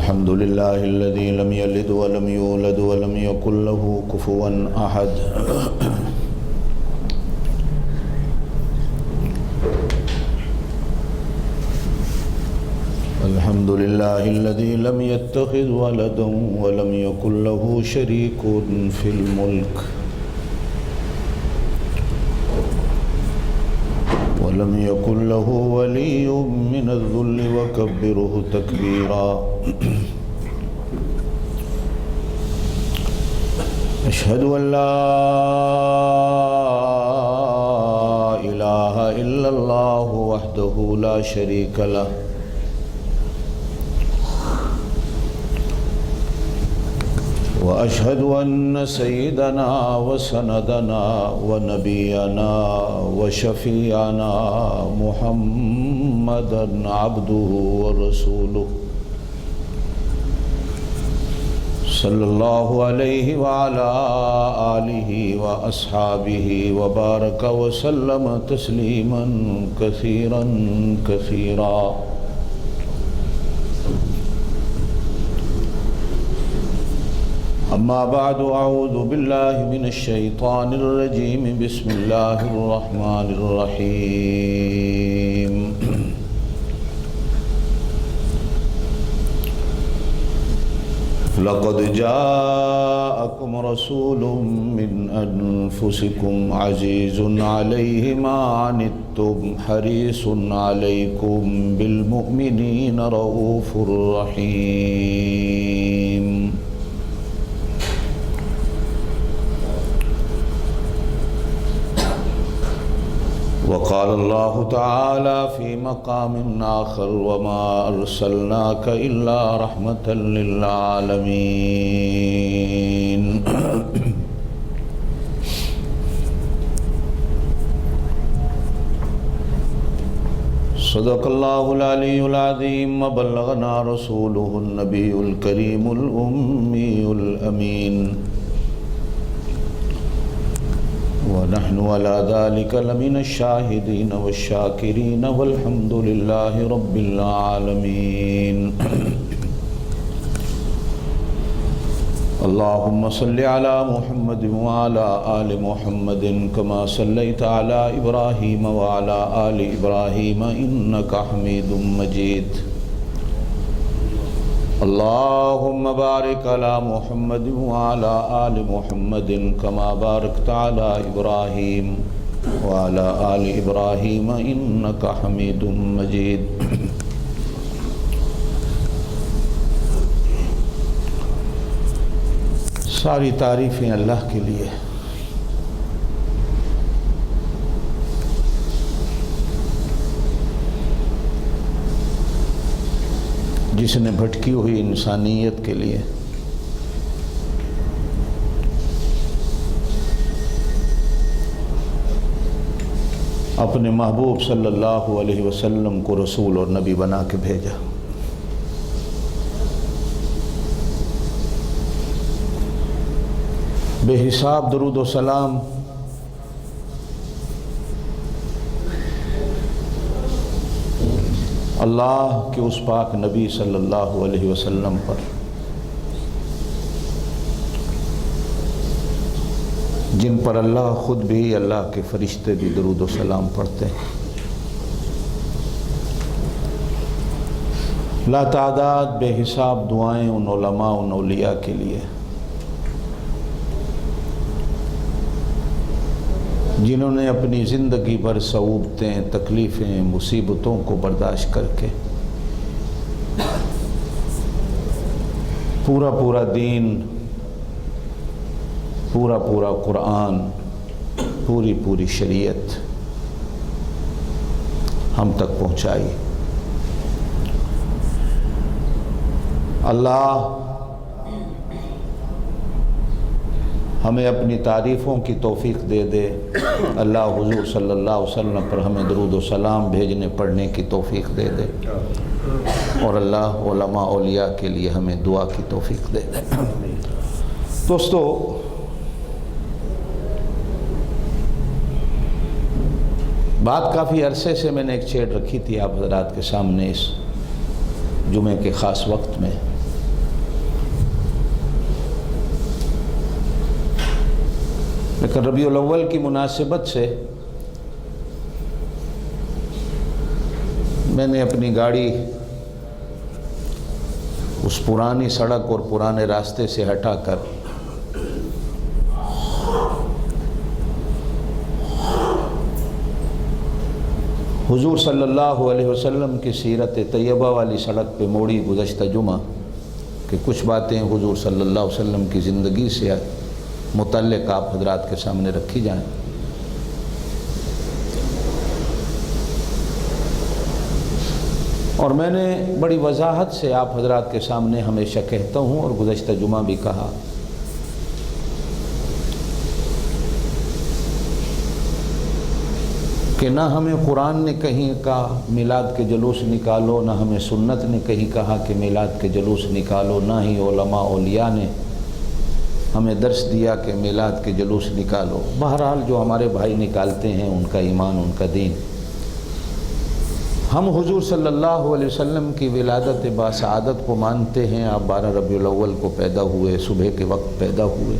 الحمد لله الذي لم يلد ولم يولد ولم يكن له كفوا أحد. الحمد لله الذي لم يتخذ ولدا ولم يكن له شريك في الملك ولم يكن له ولي من الذل وكبره تكبيرا. أشهد أن لا إله إلا الله وحده لا شريك له وأشهد أن سيدنا وسندنا ونبينا وشفيعنا محمدا عبده ورسوله صلى الله عليه وعلى آله وأصحابه وبارك وسلم تسليما كثيرا كثيرا. أما بعد، أعوذ بالله من الشيطان الرجيم. بسم الله الرحمن الرحيم. لقد جاءكم رسول من أنفسكم عزيز عليه ما عنتم حريص عليكم بالمؤمنين رؤوف رحيم. وقال الله تعالى في مقام آخر: وما أرسلناك إلا رحمة للعالمين. صدق الله العلي العظيم. وبلغنا رسوله النبي الكريم الأمي الأمين. ونحن على ذلك لمن الشاهدين والشاكرين والحمد لله رب العالمين. اللهم صل على محمد وعلى آل محمد كما صليت على إبراهيم وعلى آل إبراهيم إنك حميد مجيد. اللهم بارك على محمد وعلى آل محمد كما باركت على إبراهيم وعلى آل إبراهيم إنك حميد مجيد. ساری تعریفیں اللہ کے لیے. جس نے بھٹکی ہوئی انسانیت کے لیے اپنے محبوب صلی اللہ علیہ وسلم کو رسول اور نبی بنا کے بھیجا. بے حساب درود و سلام اللہ کے اس پاک نبی صلی اللہ علیہ وسلم پر جن پر اللہ خود بھی اللہ کے فرشتے بھی درود و سلام پڑھتے ہیں. لا تعداد بے حساب دعائیں ان علماء ان اولیاء کے لیے جنہوں نے اپنی زندگی بھر صعوبتیں تکلیفیں مصیبتوں کو برداشت کر کے پورا دین پورا قرآن پوری شریعت ہم تک پہنچائی. اللہ ہمیں اپنی تعریفوں کی توفیق دے دے. اللہ حضور صلی اللہ علیہ وسلم پر ہمیں درود و سلام بھیجنے پڑھنے کی توفیق دے دے. اور اللہ علماء اولیاء کے لیے ہمیں دعا کی توفیق دے دے. دوستو، بات کافی عرصے سے میں نے ایک چھیڑ رکھی تھی آپ حضرات کے سامنے اس جمعے کے خاص وقت میں. لیکن ربیع الاول کی مناسبت سے میں نے اپنی گاڑی اس پرانی سڑک اور پرانے راستے سے ہٹا کر حضور صلی اللہ علیہ وسلم کی سیرت طیبہ والی سڑک پہ موڑی گزشتہ جمعہ کہ کچھ باتیں حضور صلی اللہ علیہ وسلم کی زندگی سے متعلق آپ حضرات کے سامنے رکھی جائیں۔ اور میں نے بڑی وضاحت سے آپ حضرات کے سامنے ہمیشہ کہتا ہوں اور گزشتہ جمعہ بھی کہا کہ نہ ہمیں قرآن نے کہیں کہا میلاد کے جلوس نکالو، نہ ہمیں سنت نے کہیں کہا کہ میلاد کے جلوس نکالو، نہ ہی علماء اولیاء نے ہمیں درس دیا کہ میلاد کے جلوس نکالو۔ بہرحال جو ہمارے بھائی نکالتے ہیں ان کا ایمان، ان کا دین۔ ہم حضور صلی اللہ علیہ وسلم کی ولادت باسعادت کو مانتے ہیں۔ آپ 12 ربیع الاول کو پیدا ہوئے، صبح کے وقت پیدا ہوئے،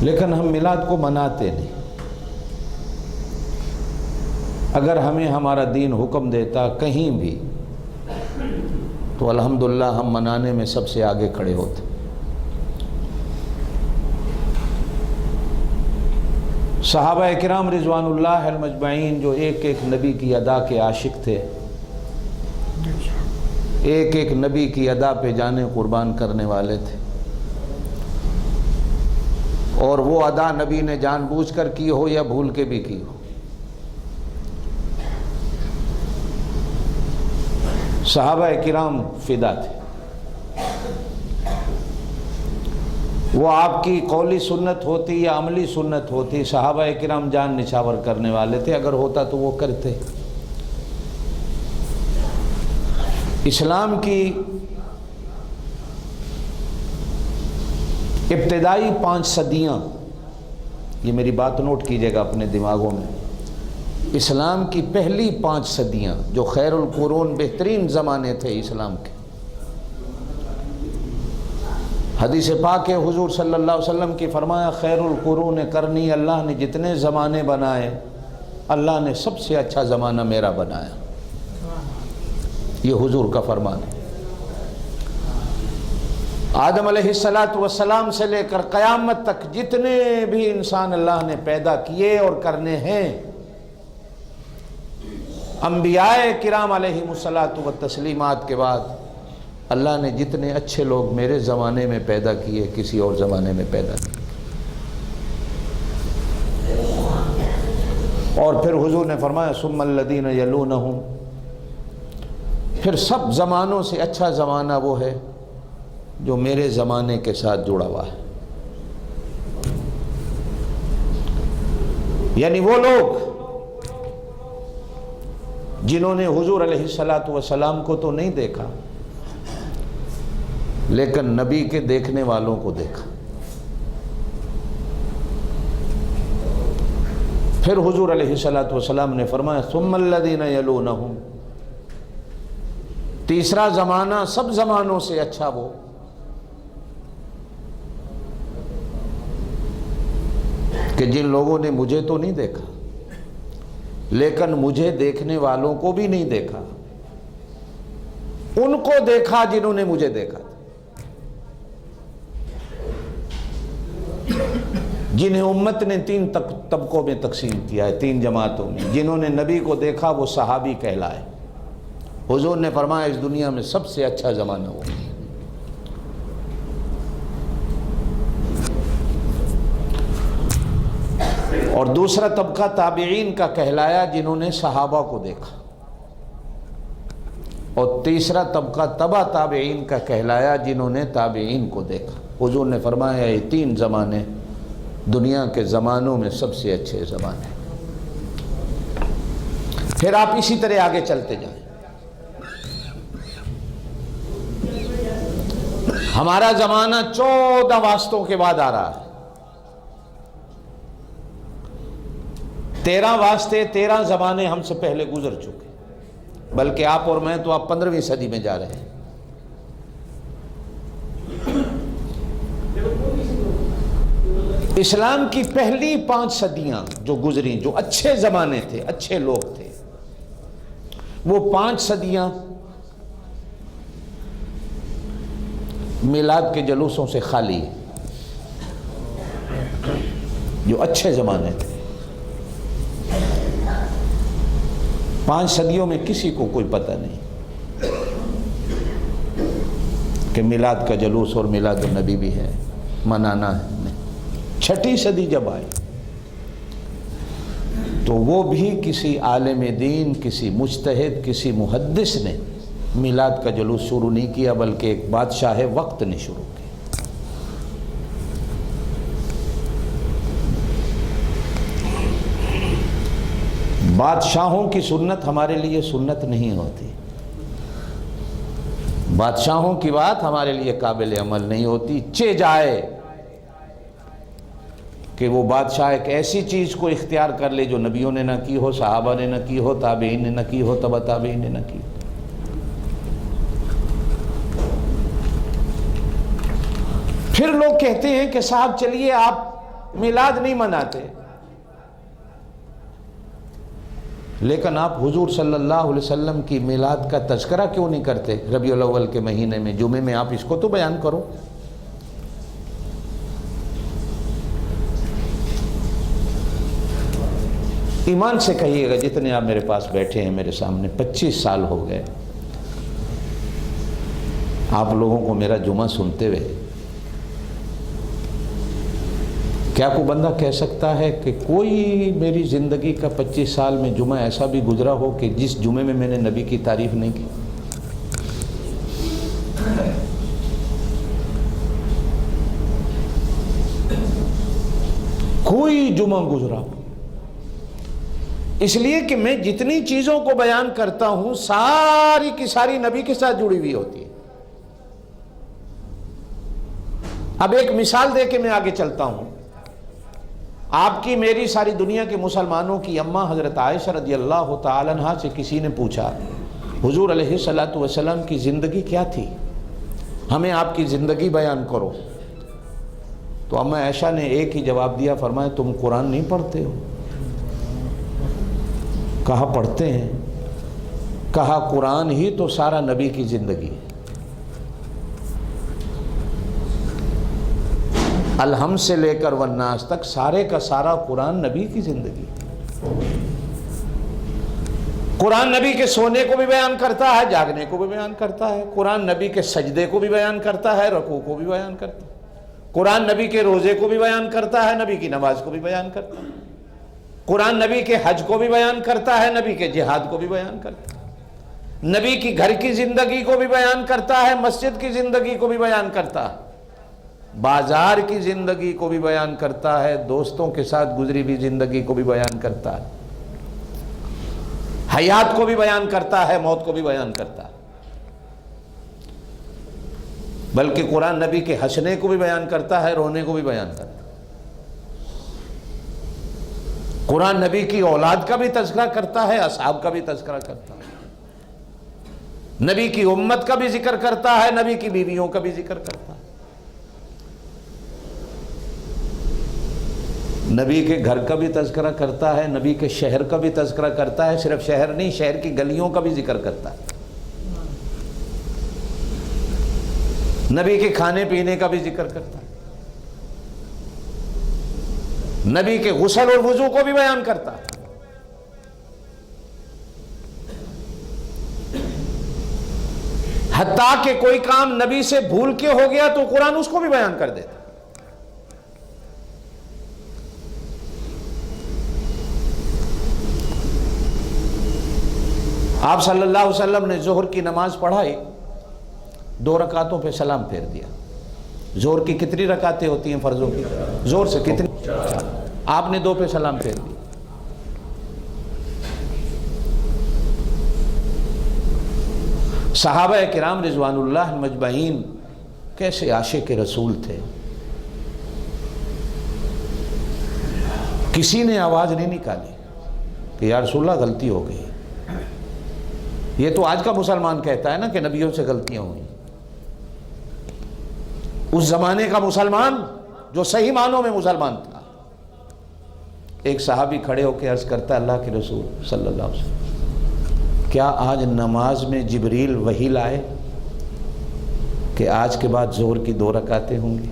لیکن ہم میلاد کو مناتے نہیں۔ اگر ہمیں ہمارا دین حکم دیتا کہیں بھی تو الحمدللہ ہم منانے میں سب سے آگے کھڑے ہوتے۔ صحابہ کرام رضوان اللہ المجمعین جو ایک ایک نبی کی ادا کے عاشق تھے، ایک ایک نبی کی ادا پہ جانے قربان کرنے والے تھے، اور وہ ادا نبی نے جان بوجھ کر کی ہو یا بھول کے بھی کی ہو۔ صحابہ کرام فدا تھے۔ وہ آپ کی قولی سنت ہوتی یا عملی سنت ہوتی، صحابہ کرام جان نچھاور کرنے والے تھے، اگر ہوتا تو وہ کرتے۔ اسلام کی ابتدائی 5 صدیاں، یہ میری بات نوٹ کیجئے گا اپنے دماغوں میں، اسلام کی پہلی 5 صدیاں جو خیر القرون بہترین زمانے تھے اسلام کے، حدیث پاک حضور صلی اللہ علیہ وسلم کی فرمایا خیر القرون کرنی، اللہ نے جتنے زمانے بنائے اللہ نے سب سے اچھا زمانہ میرا بنایا، یہ حضور کا فرمان ہے۔ آدم علیہ السلام سے لے کر قیامت تک جتنے بھی انسان اللہ نے پیدا کیے اور کرنے ہیں، انبیاء کرام علیہم الصلاۃ والتسلیمات کے بعد اللہ نے جتنے اچھے لوگ میرے زمانے میں پیدا کیے کسی اور زمانے میں پیدا کیے۔ اور پھر حضور نے فرمایا ثم الذین یلونہم، پھر سب زمانوں سے اچھا زمانہ وہ ہے جو میرے زمانے کے ساتھ جڑا ہوا ہے۔ یعنی وہ لوگ جنہوں نے حضور علیہ الصلاۃ والسلام کو تو نہیں دیکھا لیکن نبی کے دیکھنے والوں کو دیکھا۔ پھر حضور علیہ الصلاۃ والسلام نے فرمایا ثم الذین یلونہم، تیسرا زمانہ سب زمانوں سے اچھا وہ کہ جن لوگوں نے مجھے تو نہیں دیکھا لیکن مجھے دیکھنے والوں کو بھی نہیں دیکھا، ان کو دیکھا جنہوں نے مجھے دیکھا، جنہیں امت نے 3 طبقوں میں تقسیم کیا ہے، 3 جماعتوں میں۔ جنہوں نے نبی کو دیکھا وہ صحابی کہلائے۔ حضور نے فرمایا اس دنیا میں سب سے اچھا زمانہ وہ۔ اور دوسرا طبقہ تابعین کا کہلایا جنہوں نے صحابہ کو دیکھا، اور تیسرا طبقہ تبع تابعین کا کہلایا جنہوں نے تابعین کو دیکھا۔ حضور نے فرمایا یہ 3 زمانے دنیا کے زمانوں میں سب سے اچھے زمانے۔ پھر آپ اسی طرح آگے چلتے جائیں۔ ہمارا زمانہ 14 واسطوں کے بعد آ رہا ہے۔ 13 واسطے 13 زمانے ہم سے پہلے گزر چکے، بلکہ آپ اور میں تو آپ 15ویں صدی میں جا رہے ہیں۔ اسلام کی پہلی 5 صدیاں جو گزری، جو اچھے زمانے تھے، اچھے لوگ تھے، وہ 5 صدیاں میلاد کے جلوسوں سے خالی، جو اچھے زمانے تھے۔ 5 صدیوں میں کسی کو کوئی پتہ نہیں کہ میلاد کا جلوس اور میلاد النبی بھی ہے، منانا ہے۔ 6ٹھی صدی جب آئی تو وہ بھی کسی عالم دین، کسی مجتہد، کسی محدث نے میلاد کا جلوس شروع نہیں کیا، بلکہ ایک بادشاہ وقت نے شروع کیا۔ بادشاہوں کی سنت ہمارے لیے سنت نہیں ہوتی، بادشاہوں کی بات ہمارے لیے قابل عمل نہیں ہوتی، چہ جائے کہ وہ بادشاہ ایک ایسی چیز کو اختیار کر لے جو نبیوں نے نہ کی ہو، صحابہ نے نہ کی ہو، تابعین نے نہ کی ہو، تبع تابعین نے نہ کی ہو۔ پھر لوگ کہتے ہیں کہ صاحب چلیے آپ میلاد نہیں مناتے، لیکن آپ حضور صلی اللہ علیہ وسلم کی میلاد کا تذکرہ کیوں نہیں کرتے ربیع الاول کے مہینے میں، جمعے میں؟ آپ اس کو تو بیان کرو۔ ایمان سے کہیے گا، جتنے آپ میرے پاس بیٹھے ہیں میرے سامنے، 25 سال ہو گئے آپ لوگوں کو میرا جمعہ سنتے ہوئے، کیا کوئی بندہ کہہ سکتا ہے کہ کوئی میری زندگی کا 25 سال میں جمعہ ایسا بھی گزرا ہو کہ جس جمعے میں میں نے نبی کی تعریف نہیں کی؟ کوئی جمعہ گزرا؟ اس لیے کہ میں جتنی چیزوں کو بیان کرتا ہوں ساری کی ساری نبی کے ساتھ جڑی ہوئی ہوتی ہے۔ اب ایک مثال دے کے میں آگے چلتا ہوں۔ آپ کی میری ساری دنیا کے مسلمانوں کی اماں حضرت عائشہ رضی اللہ تعالی عنہا سے کسی نے پوچھا حضور علیہ الصلوۃ والسلام کی زندگی کیا تھی، ہمیں آپ کی زندگی بیان کرو۔ تو اماں عائشہ نے ایک ہی جواب دیا، فرمایا تم قرآن نہیں پڑھتے ہو؟ کہا پڑھتے ہیں۔ کہا قرآن ہی تو سارا نبی کی زندگی ہے، الحمد سے لے کر والناس تک سارے کا سارا قرآن نبی کی زندگی ہے۔ قرآن نبی کے سونے کو بھی بیان کرتا ہے، جاگنے کو بھی بیان کرتا ہے، قرآن نبی کے سجدے کو بھی بیان کرتا ہے، رکوع کو بھی بیان کرتا ہے، قرآن نبی کے روزے کو بھی بیان کرتا ہے، نبی کی نماز کو بھی بیان کرتا ہے، قرآن نبی کے حج کو بھی بیان کرتا ہے، نبی کے جہاد کو بھی بیان کرتا ہے، نبی کی گھر کی زندگی کو بھی بیان کرتا ہے، مسجد کی زندگی کو بھی بیان کرتا ہے، بازار کی زندگی کو بھی بیان کرتا ہے، دوستوں کے ساتھ گزری ہوئی زندگی کو بھی بیان کرتا ہے، حیات کو بھی بیان کرتا ہے، موت کو بھی بیان کرتا ہے، بلکہ قرآن نبی کے ہنسنے کو بھی بیان کرتا ہے، رونے کو بھی بیان کرتا ہے، قرآن نبی کی اولاد کا بھی تذکرہ کرتا ہے، اصحاب کا بھی تذکرہ کرتا ہے، نبی کی امت کا بھی ذکر کرتا ہے، نبی کی بیویوں کا بھی ذکر کرتا ہے، نبی کے گھر کا بھی تذکرہ کرتا ہے، نبی کے شہر کا بھی تذکرہ کرتا ہے، صرف شہر نہیں، شہر کی گلیوں کا بھی ذکر کرتا ہے، نبی کے کھانے پینے کا بھی ذکر کرتا ہے، نبی کے غسل اور وضو کو بھی بیان کرتا ہے، حتیٰ کہ کوئی کام نبی سے بھول کے ہو گیا تو قرآن اس کو بھی بیان کر دیتا ہے۔ آپ صلی اللہ علیہ وسلم نے ظہر کی نماز پڑھائی، 2 رکعتوں پہ سلام پھیر دیا۔ ظہر کی کتنی رکعتیں ہوتی ہیں فرضوں کی؟ ظہر سے کتنی؟ آپ نے 2 پہ سلام پھیر دیا۔ صحابہ کرام رضوان اللہ مجمعین کیسے عاشق رسول تھے، کسی نے آواز نہیں نکالی کہ یا رسول اللہ غلطی ہو گئی۔ یہ تو آج کا مسلمان کہتا ہے نا کہ نبیوں سے غلطیاں ہوئیں، اس زمانے کا مسلمان جو صحیح معنوں میں مسلمان تھا۔ ایک صحابی کھڑے ہو کے عرض کرتا اللہ کے رسول صلی اللہ علیہ وسلم، کیا آج نماز میں جبریل وحی لائے کہ آج کے بعد ظہر کی 2 رکعتیں ہوں گی؟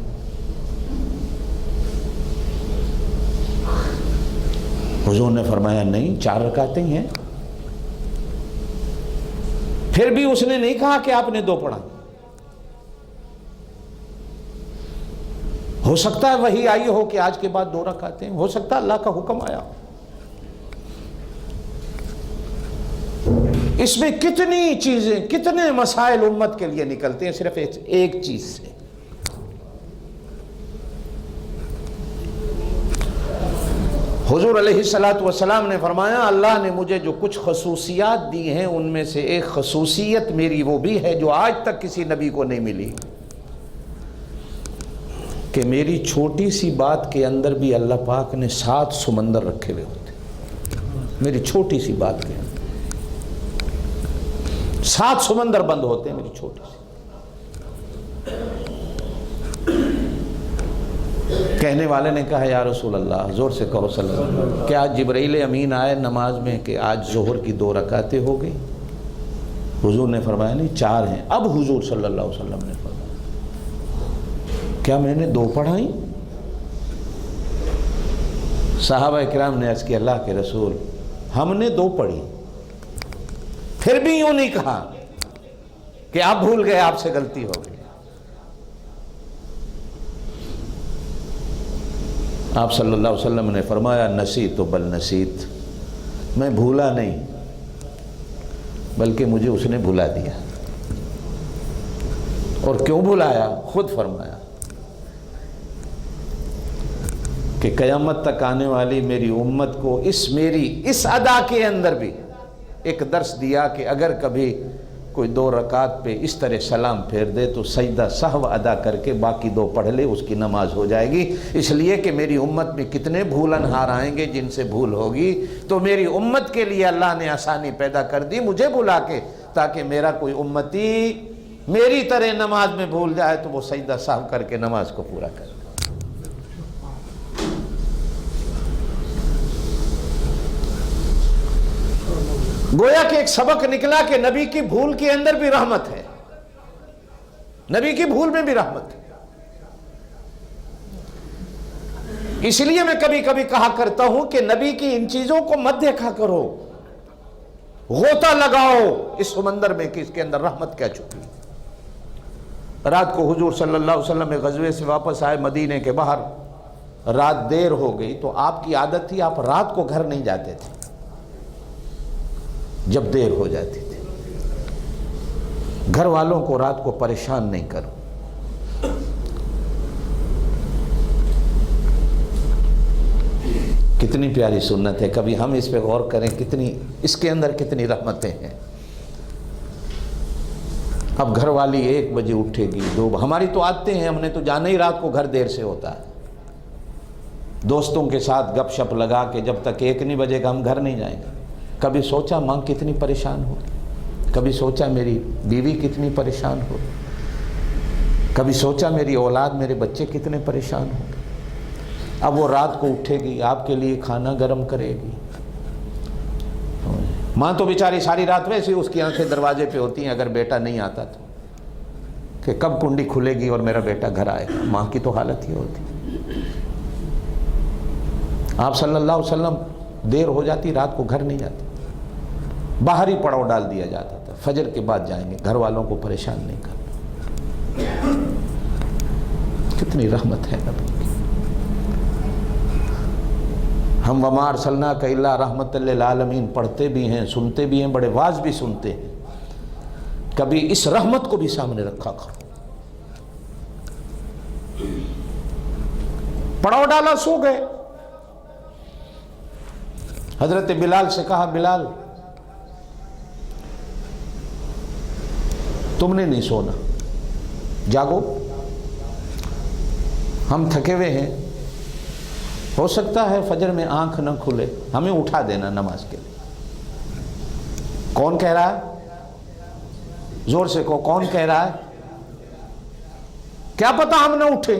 حضور نے فرمایا نہیں، 4 رکعتیں ہی ہیں۔ پھر بھی اس نے نہیں کہا کہ آپ نے 2 پڑھا۔ ہو سکتا ہے وحی آئی ہو کہ آج کے بعد 2 رکعتیں، ہو سکتا ہے اللہ کا حکم آیا ہو۔ اس میں کتنی چیزیں، کتنے مسائل امت کے لیے نکلتے ہیں صرف ایک چیز سے۔ حضور علیہ السلام نے فرمایا اللہ نے مجھے جو کچھ خصوصیات دی ہیں ان میں سے ایک خصوصیت میری وہ بھی ہے جو آج تک کسی نبی کو نہیں ملی، کہ میری چھوٹی سی بات کے اندر بھی اللہ پاک نے 7 سمندر رکھے ہوئے ہوتے۔ میری چھوٹی سی بات کے اندر 7 سمندر بند ہوتے ہیں، میری چھوٹی سی۔ کہنے والے نے کہا یا رسول اللہ، زور سے کہو صلی اللہ علیہ وسلم، کیا جبرائیل امین آئے نماز میں کہ آج ظہر کی 2 رکعتیں ہو گئی؟ حضور نے فرمایا نہیں، 4 ہیں۔ اب حضور صلی اللہ علیہ وسلم نے فرمایا کیا میں نے 2 پڑھائیں؟ صحابہ کرام نے عرض کیا اللہ کے رسول ہم نے 2 پڑھی۔ پھر بھی یوں نہیں کہا کہ آپ بھول گئے، آپ سے غلطی ہو گئی۔ آپ صلی اللہ علیہ وسلم نے فرمایا نسیت بل نسیت، میں بھولا نہیں بلکہ مجھے اس نے بھلا دیا۔ اور کیوں بھلایا؟ خود فرمایا کہ قیامت تک آنے والی میری امت کو اس ادا کے اندر بھی ایک درس دیا کہ اگر کبھی کوئی 2 رکعت پہ اس طرح سلام پھیر دے تو سجدہ سہو ادا کر کے باقی 2 پڑھ لے، اس کی نماز ہو جائے گی۔ اس لیے کہ میری امت میں کتنے بھولن ہار آئیں گے جن سے بھول ہوگی، تو میری امت کے لیے اللہ نے آسانی پیدا کر دی مجھے بلا کے، تاکہ میرا کوئی امتی میری طرح نماز میں بھول جائے تو وہ سجدہ سہو کر کے نماز کو پورا کرے۔ گویا کہ ایک سبق نکلا کہ نبی کی بھول کے اندر بھی رحمت ہے، نبی کی بھول میں بھی رحمت ہے۔ اس لیے میں کبھی کبھی کہا کرتا ہوں کہ نبی کی ان چیزوں کو مت دیکھا کرو، غوطہ لگاؤ اس سمندر میں کہ اس کے اندر رحمت کیا چھپی۔ رات کو حضور صلی اللہ علیہ وسلم غزوے سے واپس آئے مدینے کے باہر، رات دیر ہو گئی تو آپ کی عادت تھی آپ رات کو گھر نہیں جاتے تھے جب دیر ہو جاتی تھی، گھر والوں کو رات کو پریشان نہیں کرو۔ کتنی پیاری سنت ہے، کبھی ہم اس پہ غور کریں، کتنی اس کے اندر کتنی رحمتیں ہیں۔ اب گھر والی 1 بجے اٹھے گی، 2، ہماری تو عادتیں ہیں، ہم نے تو جانا ہی رات کو گھر دیر سے ہوتا ہے، دوستوں کے ساتھ گپ شپ لگا کے جب تک 1 نہیں بجے گا ہم گھر نہیں جائیں گے۔ کبھی سوچا ماں کتنی پریشان ہو، کبھی سوچا میری بیوی کتنی پریشان ہو، کبھی سوچا میری اولاد میرے بچے کتنے پریشان ہو۔ اب وہ رات کو اٹھے گی، آپ کے لیے کھانا گرم کرے گی۔ ماں تو بیچاری ساری رات ویسے اس کی آنکھیں دروازے پہ ہوتی ہیں اگر بیٹا نہیں آتا تو، کہ کب کنڈی کھلے گی اور میرا بیٹا گھر آئے گا۔ ماں کی تو حالت ہی ہوتی۔ آپ صلی اللہ علیہ وسلم دیر ہو جاتی رات کو گھر نہیں جاتے، باہر ہی پڑاؤ ڈال دیا جاتا تھا، فجر کے بعد جائیں گے، گھر والوں کو پریشان نہیں کرنا۔ کتنی رحمت ہے نبی کی۔ ہم وما ارسلناک الا رحمۃ للعالمین پڑھتے بھی ہیں، سنتے بھی ہیں، بڑے واعظ بھی سنتے ہیں، کبھی اس رحمت کو بھی سامنے رکھا کرو۔ پڑاؤ ڈالا سو گئے، حضرت بلال سے کہا بلال تم نے نہیں سونا، جاگو، ہم تھکے ہوئے ہیں، ہو سکتا ہے فجر میں آنکھ نہ کھلے، ہمیں اٹھا دینا نماز کے لیے۔ کون کہہ رہا ہے؟ زور سے کہو، کون کہہ رہا ہے؟ کیا پتا ہم نہ اٹھے،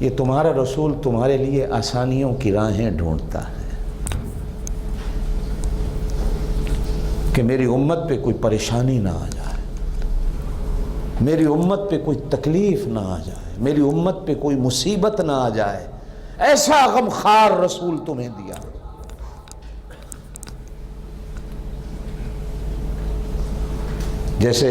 یہ تمہارا رسول تمہارے لیے آسانیوں کی راہیں ڈھونڈتا ہے کہ میری امت پہ کوئی پریشانی نہ آ جائے، میری امت پہ کوئی تکلیف نہ آ جائے، میری امت پہ کوئی مصیبت نہ آ جائے، ایسا غمخوار رسول تمہیں دیا۔ جیسے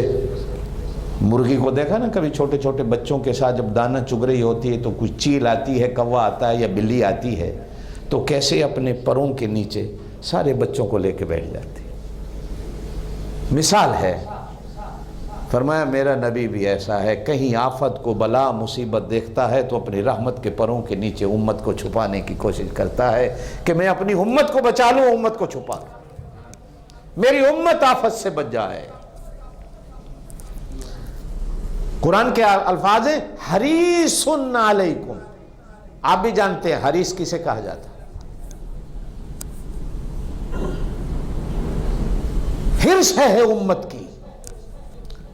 مرغی کو دیکھا نا کبھی چھوٹے چھوٹے بچوں کے ساتھ جب دانہ چگ رہی ہوتی ہے تو کچھ چیل آتی ہے، کوا آتا ہے یا بلی آتی ہے تو کیسے اپنے پروں کے نیچے سارے بچوں کو لے کے بیٹھ جاتی ہے۔ مثال ہے، فرمایا میرا نبی بھی ایسا ہے، کہیں آفت کو بلا مصیبت دیکھتا ہے تو اپنی رحمت کے پروں کے نیچے امت کو چھپانے کی کوشش کرتا ہے کہ میں اپنی امت کو بچا لوں، امت کو چھپا لوں، میری امت آفت سے بچ جائے۔ قرآن کے الفاظ ہیں حریص علیکم، آپ بھی جانتے ہیں حریص کسے کہا جاتا ہے؟ حرص ہے امت کی،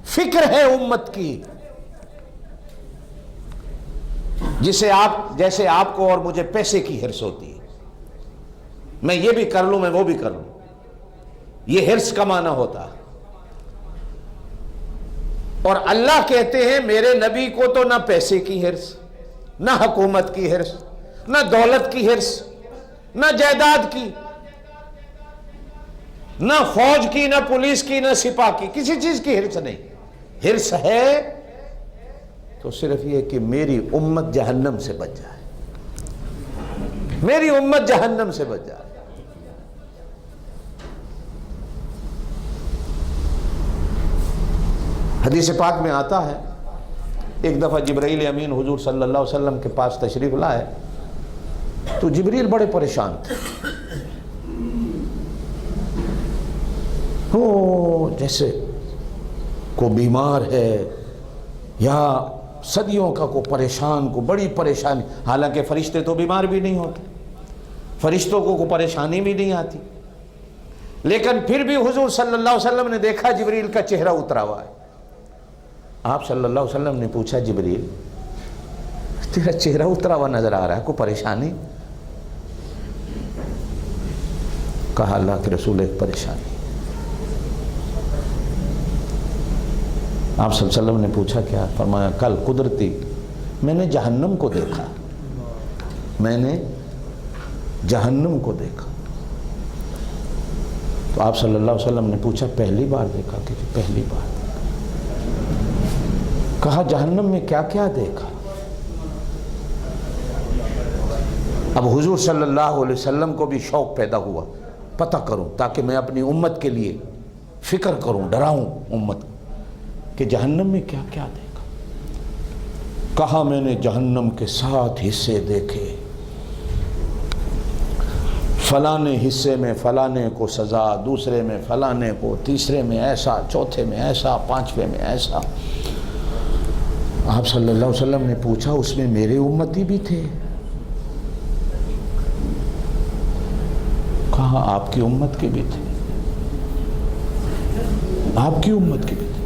فکر ہے امت کی، جیسے آپ کو اور مجھے پیسے کی حرص ہوتی ہے، میں یہ بھی کر لوں میں وہ بھی کر لوں، یہ حرص کا معنی ہوتا ہے۔ اور اللہ کہتے ہیں میرے نبی کو تو نہ پیسے کی حرص، نہ حکومت کی حرص، نہ دولت کی حرص، نہ جائیداد کی، نہ فوج کی، نہ پولیس کی، نہ سپاہ کی، کسی چیز کی حرص نہیں۔ حرص ہے تو صرف یہ کہ میری امت جہنم سے بچ جائے، میری امت جہنم سے بچ جائے۔ حدیث پاک میں آتا ہے ایک دفعہ جبرائیل امین حضور صلی اللہ علیہ وسلم کے پاس تشریف لائے تو جبریل بڑے پریشان تھے، جیسے کو بیمار ہے یا صدیوں کا کو پریشان، کو بڑی پریشانی، حالانکہ فرشتے تو بیمار بھی نہیں ہوتے، فرشتوں کو پریشانی بھی نہیں آتی، لیکن پھر بھی حضور صلی اللہ علیہ وسلم نے دیکھا جبریل کا چہرہ اترا ہوا ہے۔ آپ صلی اللہ علیہ وسلم نے پوچھا جبریل تیرا چہرہ اترا ہوا نظر آ رہا ہے، کوئی پریشانی؟ کہا اللہ کے رسول ایک پریشانی۔ آپ صلی اللہ علیہ وسلم نے پوچھا کیا؟ فرمایا کل قدرتی میں نے جہنم کو دیکھا، میں نے جہنم کو دیکھا۔ تو آپ صلی اللہ علیہ وسلم نے پوچھا پہلی بار دیکھا؟ کہ پہلی بار۔ کہا جہنم میں کیا کیا دیکھا؟ اب حضور صلی اللہ علیہ وسلم کو بھی شوق پیدا ہوا پتہ کروں تاکہ میں اپنی امت کے لیے فکر کروں، ڈراؤں امت کہ جہنم میں کیا کیا دیکھا۔ کہا میں نے جہنم کے 7 حصے دیکھے، فلانے حصے میں فلانے کو سزا، دوسرے میں فلانے کو، تیسرے میں ایسا، چوتھے میں ایسا، 5ویں میں ایسا۔ آپ صلی اللہ علیہ وسلم نے پوچھا اس میں میرے امتی بھی تھے؟ کہا آپ کی امت کے بھی تھے، آپ کی امت کے بھی تھے۔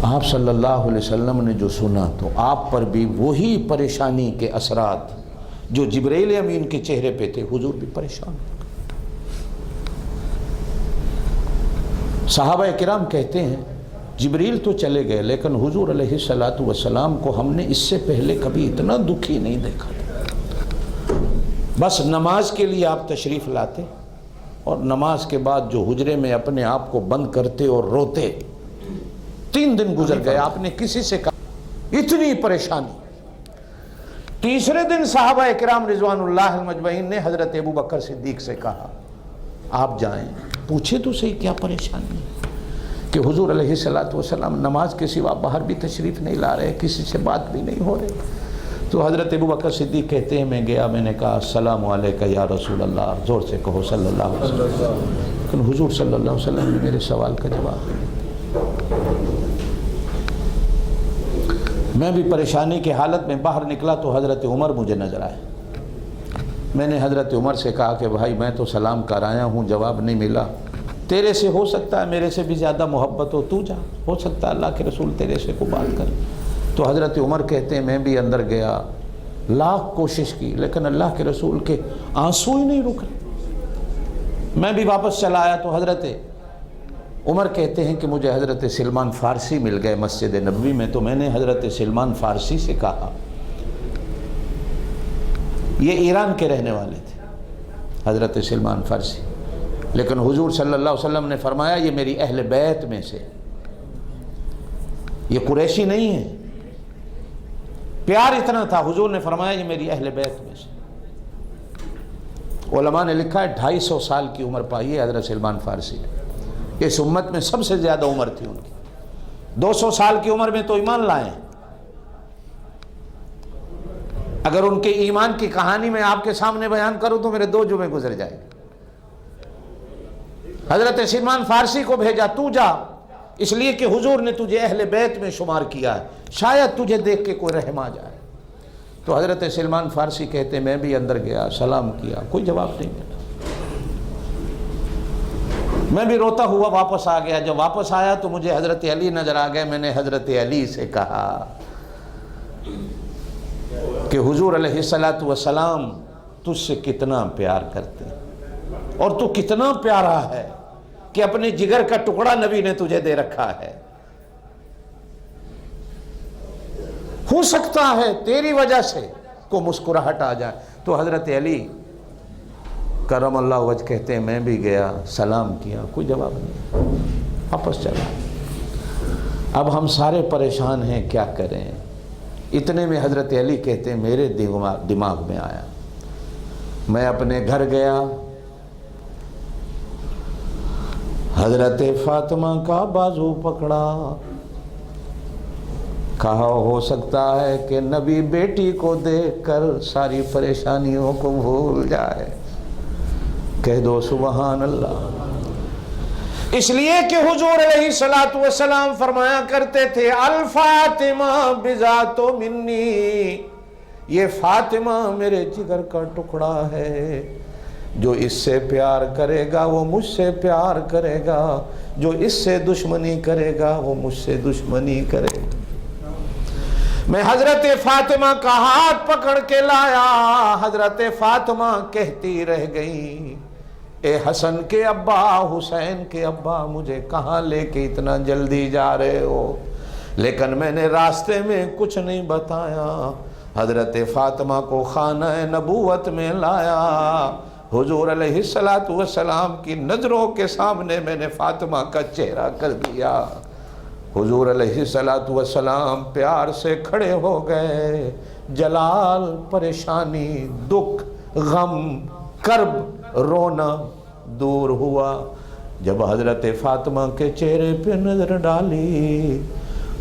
آپ صلی اللہ علیہ وسلم نے جو سنا تو آپ پر بھی وہی پریشانی کے اثرات جو جبرائیل امین کے چہرے پہ تھے، حضور بھی پریشان ہو گئے۔ صحابہ کرام کہتے ہیں جبریل تو چلے گئے لیکن حضور علیہ السلام کو ہم نے اس سے پہلے کبھی اتنا دکھی نہیں دیکھا تھا۔ بس نماز کے لیے آپ تشریف لاتے اور نماز کے بعد جو حجرے میں اپنے آپ کو بند کرتے اور روتے، 3 دن گزر گئے، آپ نے کسی سے کہا اتنی پریشانی۔ تیسرے دن صحابہ کرام رضوان اللہ المجمعین نے حضرت ابو بکر صدیق سے کہا آپ جائیں پوچھے تو صحیح کیا پریشانی ہے، کہ حضور علیہ السلام نماز کے سوا باہر بھی تشریف نہیں لا رہے، کسی سے بات بھی نہیں ہو رہی۔ تو حضرت ابو بکر صدیق کہتے ہیں میں گیا، میں نے کہا السلام علیکہ یا رسول اللہ، زور سے کہو صلی اللہ علیہ وسلم، لیکن حضور صلی اللہ علیہ وسلم نے میرے سوال کا جواب دیا۔ میں بھی پریشانی کی حالت میں باہر نکلا تو حضرت عمر مجھے نظر آئے۔ میں نے حضرت عمر سے کہا کہ بھائی میں تو سلام کر آیا ہوں، جواب نہیں ملا، تیرے سے ہو سکتا ہے میرے سے بھی زیادہ محبت ہو، تو جا، ہو سکتا ہے اللہ کے رسول تیرے سے کو بات کرے۔ تو حضرت عمر کہتے ہیں میں بھی اندر گیا، لاکھ کوشش کی لیکن اللہ کے رسول کے آنسو ہی نہیں رک رہے۔ میں بھی واپس چلا آیا تو حضرت عمر کہتے ہیں کہ مجھے حضرت سلمان فارسی مل گئے مسجد نبوی میں، تو میں نے حضرت سلمان فارسی سے کہا، یہ ایران کے رہنے والے تھے حضرت سلمان فارسی، لیکن حضور صلی اللہ علیہ وسلم نے فرمایا یہ میری اہل بیت میں سے، یہ قریشی نہیں ہے۔ پیار اتنا تھا، حضور نے فرمایا یہ میری اہل بیت میں سے۔ علماء نے لکھا ہے 250 سال کی عمر پائی ہے حضرت سلمان فارسی نے، اس امت میں سب سے زیادہ عمر تھی ان کی، 200 سال کی عمر میں تو ایمان لائے ہیں۔ اگر ان کے ایمان کی کہانی میں آپ کے سامنے بیان کروں تو میرے 2 جمعے گزر جائے گے۔ حضرت سلمان فارسی کو بھیجا، تو جا، اس لیے کہ حضور نے تجھے اہل بیت میں شمار کیا ہے، شاید تجھے دیکھ کے کوئی رحم آ جائے۔ تو حضرت سلمان فارسی کہتے میں بھی اندر گیا، سلام کیا، کوئی جواب نہیں ملا۔ میں بھی روتا ہوا واپس آ گیا۔ جب واپس آیا تو مجھے حضرت علی نظر آ گئے۔ میں نے حضرت علی سے کہا کہ حضور علیہ السلام تجھ سے کتنا پیار کرتے ہیں اور تو کتنا پیارا ہے کہ اپنے جگر کا ٹکڑا نبی نے تجھے دے رکھا ہے، ہو سکتا ہے تیری وجہ سے کو مسکراہٹ آ جائے۔ تو حضرت علی کرم اللہ وجہ کہتے ہیں میں بھی گیا، سلام کیا، کوئی جواب نہیں، واپس چلا۔ اب ہم سارے پریشان ہیں، کیا کریں؟ اتنے میں حضرت علی کہتے ہیں میرے دماغ میں آیا، میں اپنے گھر گیا، حضرت فاطمہ کا بازو پکڑا، کہا ہو سکتا ہے کہ نبی بیٹی کو دیکھ کر ساری پریشانیوں کو بھول جائے، کہہ دو سبحان اللہ۔ اس لیے کہ حضور علیہ السلام فرمایا کرتے تھے الفاطمہ بذات منی، یہ فاطمہ میرے جگر کا ٹکڑا ہے، جو اس سے پیار کرے گا وہ مجھ سے پیار کرے گا، جو اس سے دشمنی کرے گا وہ مجھ سے دشمنی کرے گا۔ میں حضرت فاطمہ کا ہاتھ پکڑ کے لایا، حضرت فاطمہ کہتی رہ گئی اے حسن کے ابا، حسین کے ابا، مجھے کہاں لے کے اتنا جلدی جا رہے ہو؟ لیکن میں نے راستے میں کچھ نہیں بتایا، حضرت فاطمہ کو خانہ نبوت میں لایا، حضور علیہ السلام کی نظروں کے سامنے میں نے فاطمہ کا چہرہ کر دیا۔ حضور علیہ السلام پیار سے کھڑے ہو گئے، جلال، پریشانی، دکھ، غم، کرب، رونا دور ہوا۔ جب حضرت فاطمہ کے چہرے پہ نظر ڈالی،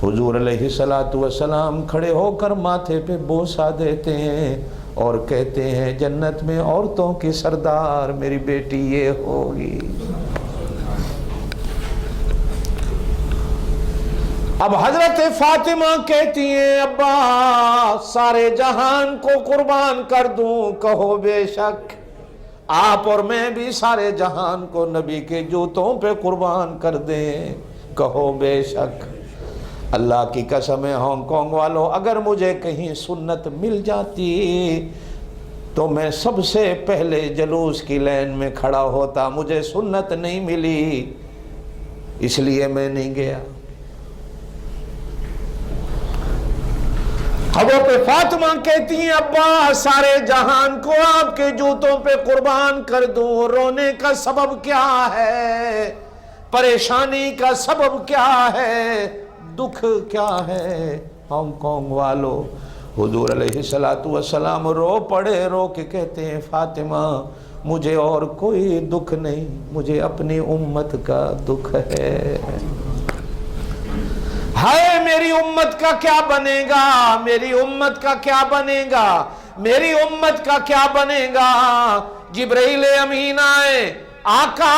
حضور علیہ السلام کھڑے ہو کر ماتھے پہ بوسہ دیتے ہیں اور کہتے ہیں جنت میں عورتوں کی سردار میری بیٹی یہ ہوگی۔ اب حضرت فاطمہ کہتی ہیں ابا سارے جہان کو قربان کر دوں، کہو بے شک، آپ اور میں بھی سارے جہان کو نبی کے جوتوں پہ قربان کر دیں، کہو بے شک۔ اللہ کی قسم ہے ہانگ کانگ والوں، اگر مجھے کہیں سنت مل جاتی تو میں سب سے پہلے جلوس کی لائن میں کھڑا ہوتا، مجھے سنت نہیں ملی اس لیے میں نہیں گیا۔ حضرت فاطمہ کہتی ہیں ابا سارے جہان کو آپ کے جوتوں پہ قربان کر دوں، رونے کا سبب کیا ہے؟ پریشانی کا سبب کیا ہے؟ دکھ کیا ہے؟ ہانگ کانگ والو، حضور علیہ السلام رو پڑے، رو کے کہتے ہیں فاطمہ مجھے اور کوئی دکھ نہیں، مجھے اپنی امت کا دکھ ہے۔ ہائے میری امت کا کیا بنے گا، میری امت کا کیا بنے گا، میری امت کا کیا بنے گا؟ جبرائیل امین آئے، آقا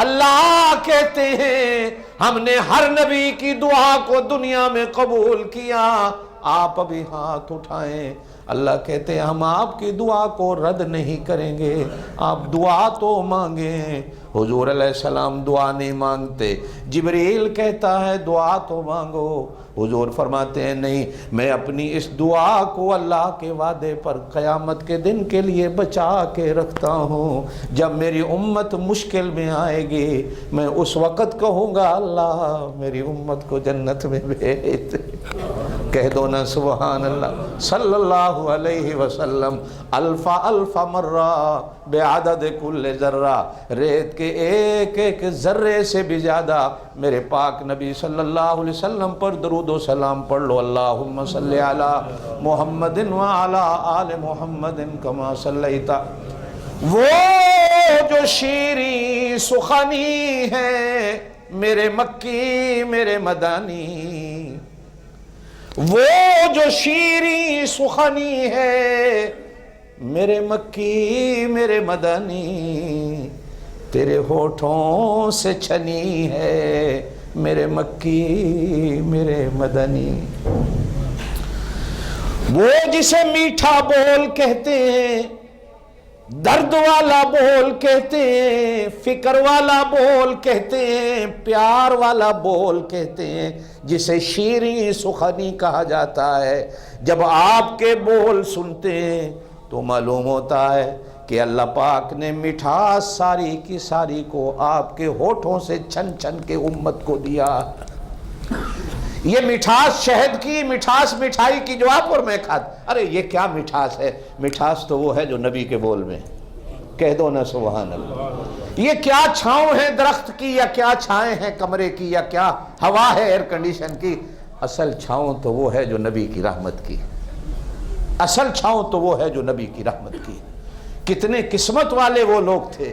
اللہ کہتے ہیں ہم نے ہر نبی کی دعا کو دنیا میں قبول کیا، آپ ابھی ہاتھ اٹھائیں۔ اللہ کہتے ہیں ہم آپ کی دعا کو رد نہیں کریں گے، آپ دعا تو مانگیں۔ حضور علیہ السلام دعا نہیں مانگتے، جبریل کہتا ہے دعا تو مانگو، حضور فرماتے ہیں نہیں، میں اپنی اس دعا کو اللہ کے وعدے پر قیامت کے دن کے لیے بچا کے رکھتا ہوں۔ جب میری امت مشکل میں آئے گی میں اس وقت کہوں گا اللہ میری امت کو جنت میں بھیج دے۔ کہہ دو نا سبحان اللہ صلی اللہ علیہ وسلم الف الف مرہ بعدد کل ذرہ، ریت کے ایک ایک ذرے سے بھی زیادہ میرے پاک نبی صلی اللہ علیہ وسلم پر درود و سلام پڑھ لو۔ اللہم صلی علی محمد وعلی آل محمد کما صلیت۔ وہ جو شیریں سخنی ہے میرے مکی میرے مدانی، وہ جو شیریں سخنی ہے میرے مکی میرے مدنی، تیرے ہونٹوں سے چھنی ہے میرے مکی میرے مدنی۔ وہ جسے میٹھا بول کہتے ہیں، درد والا بول کہتے ہیں، فکر والا بول کہتے ہیں، پیار والا بول کہتے ہیں، جسے شیریں سخنی کہا جاتا ہے۔ جب آپ کے بول سنتے ہیں تو معلوم ہوتا ہے کہ اللہ پاک نے مٹھاس ساری کی ساری کو آپ کے ہونٹوں سے چھن چھن کے امت کو دیا۔ یہ مٹھاس شہد کی، مٹھاس مٹھائی کی جو آپ اور میں کھاتے، ارے یہ کیا مٹھاس ہے؟ مٹھاس تو وہ ہے جو نبی کے بول میں۔ کہہ دو نا سبحان اللہ۔ یہ کیا چھاؤں ہے درخت کی، یا کیا چھائیں ہیں کمرے کی، یا کیا ہوا ہے ایئر کنڈیشن کی؟ اصل چھاؤں تو وہ ہے جو نبی کی رحمت کی، اصل چھاؤں تو وہ ہے جو نبی کی رحمت کی۔ کتنے قسمت والے وہ لوگ تھے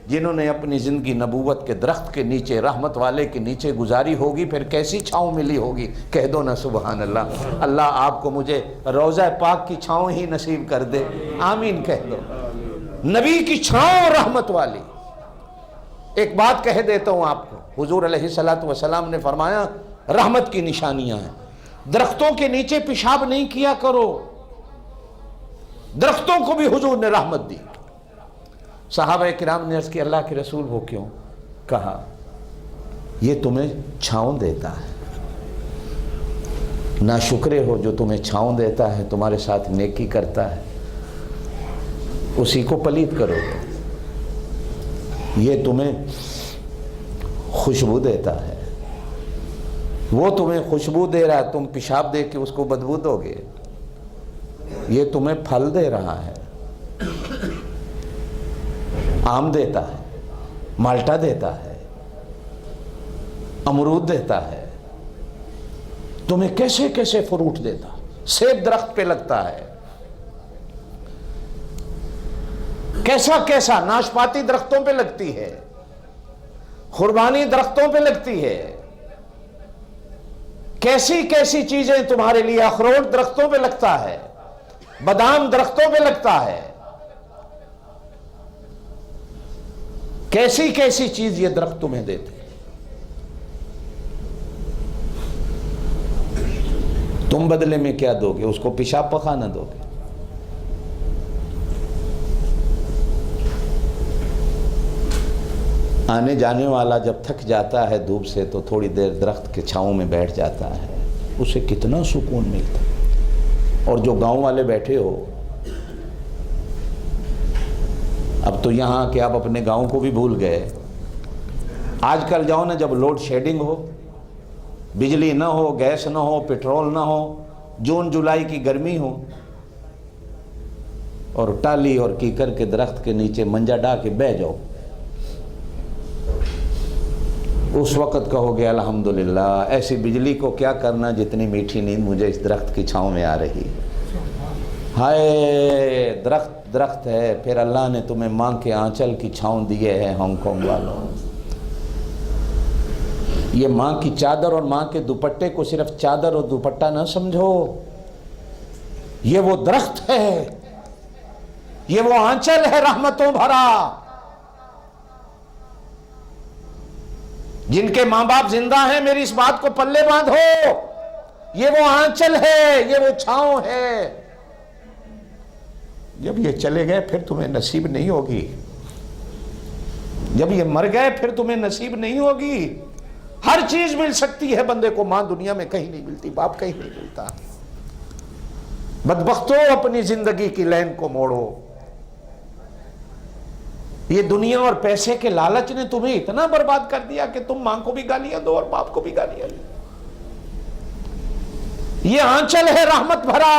جنہوں نے اپنی زندگی نبوت کے درخت کے نیچے، رحمت والے کے نیچے گزاری ہوگی، پھر کیسی چھاؤں ملی ہوگی۔ کہہ دو نا سبحان اللہ۔ اللہ آپ کو مجھے روضہ پاک کی چھاؤں ہی نصیب کر دے، آمین کہہ دو۔ نبی کی چھاؤں رحمت والی۔ ایک بات کہہ دیتا ہوں آپ کو، حضور علیہ السلام نے فرمایا رحمت کی نشانیاں ہیں، درختوں کے نیچے پیشاب نہیں کیا کرو۔ درختوں کو بھی حضور نے رحمت دی۔ صحابہ کرام نے عرض کی اللہ کے رسول وہ کیوں؟ کہا یہ تمہیں چھاؤں دیتا ہے، ناشکرے ہو جو تمہیں چھاؤں دیتا ہے، تمہارے ساتھ نیکی کرتا ہے، اسی کو پلید کرو۔ یہ تمہیں خوشبو دیتا ہے، وہ تمہیں خوشبو دے رہا ہے، تم پیشاب دے کے اس کو بدبو دو گے۔ یہ تمہیں پھل دے رہا ہے، آم دیتا ہے، مالٹا دیتا ہے، امرود دیتا ہے، تمہیں کیسے کیسے فروٹ دیتا، سیب درخت پہ لگتا ہے، کیسا کیسا ناشپاتی درختوں پہ لگتی ہے، قربانی درختوں پہ لگتی ہے، کیسی کیسی چیزیں تمہارے لیے، اخروٹ درختوں پہ لگتا ہے، بادام درختوں پہ لگتا ہے، کیسی کیسی چیز یہ درخت تمہیں دیتے ہیں۔ تم بدلے میں کیا دو گے؟ اس کو پیشاب پخانا دو گے؟ آنے جانے والا جب تھک جاتا ہے دھوپ سے تو تھوڑی دیر درخت کے چھاؤں میں بیٹھ جاتا ہے، اسے کتنا سکون ملتا ہے۔ اور جو گاؤں والے بیٹھے ہو، اب تو یہاں کہ آپ اپنے گاؤں کو بھی بھول گئے۔ آج کل جاؤ نا، جب لوڈ شیڈنگ ہو، بجلی نہ ہو، گیس نہ ہو، پیٹرول نہ ہو، جون جولائی کی گرمی ہو، اور ٹالی اور کیکر کے درخت کے نیچے منجا ڈا کے بہ جاؤ، اس وقت کہو گے الحمدللہ ایسی بجلی کو کیا کرنا جتنی میٹھی نیند مجھے اس درخت کی چھاؤں میں آ رہی۔ ہائے درخت درخت ہے، پھر اللہ نے تمہیں ماں کے آنچل کی چھاؤں دیے ہے۔ ہانگ کانگ والوں، یہ ماں کی چادر اور ماں کے دوپٹے کو صرف چادر اور دوپٹہ نہ سمجھو، یہ وہ درخت ہے، یہ وہ آنچل ہے رحمتوں بھرا۔ جن کے ماں باپ زندہ ہیں میری اس بات کو پلے باندھو، یہ وہ آنچل ہے، یہ وہ چھاؤں ہے۔ جب یہ چلے گئے پھر تمہیں نصیب نہیں ہوگی، جب یہ مر گئے پھر تمہیں نصیب نہیں ہوگی۔ ہر چیز مل سکتی ہے بندے کو، ماں دنیا میں کہیں نہیں ملتی، باپ کہیں نہیں ملتا۔ بدبختوں اپنی زندگی کی لین کو موڑو۔ یہ دنیا اور پیسے کے لالچ نے تمہیں اتنا برباد کر دیا کہ تم ماں کو بھی گالیاں دو اور باپ کو بھی گالیاں دو۔ یہ آنچل ہے رحمت بھرا،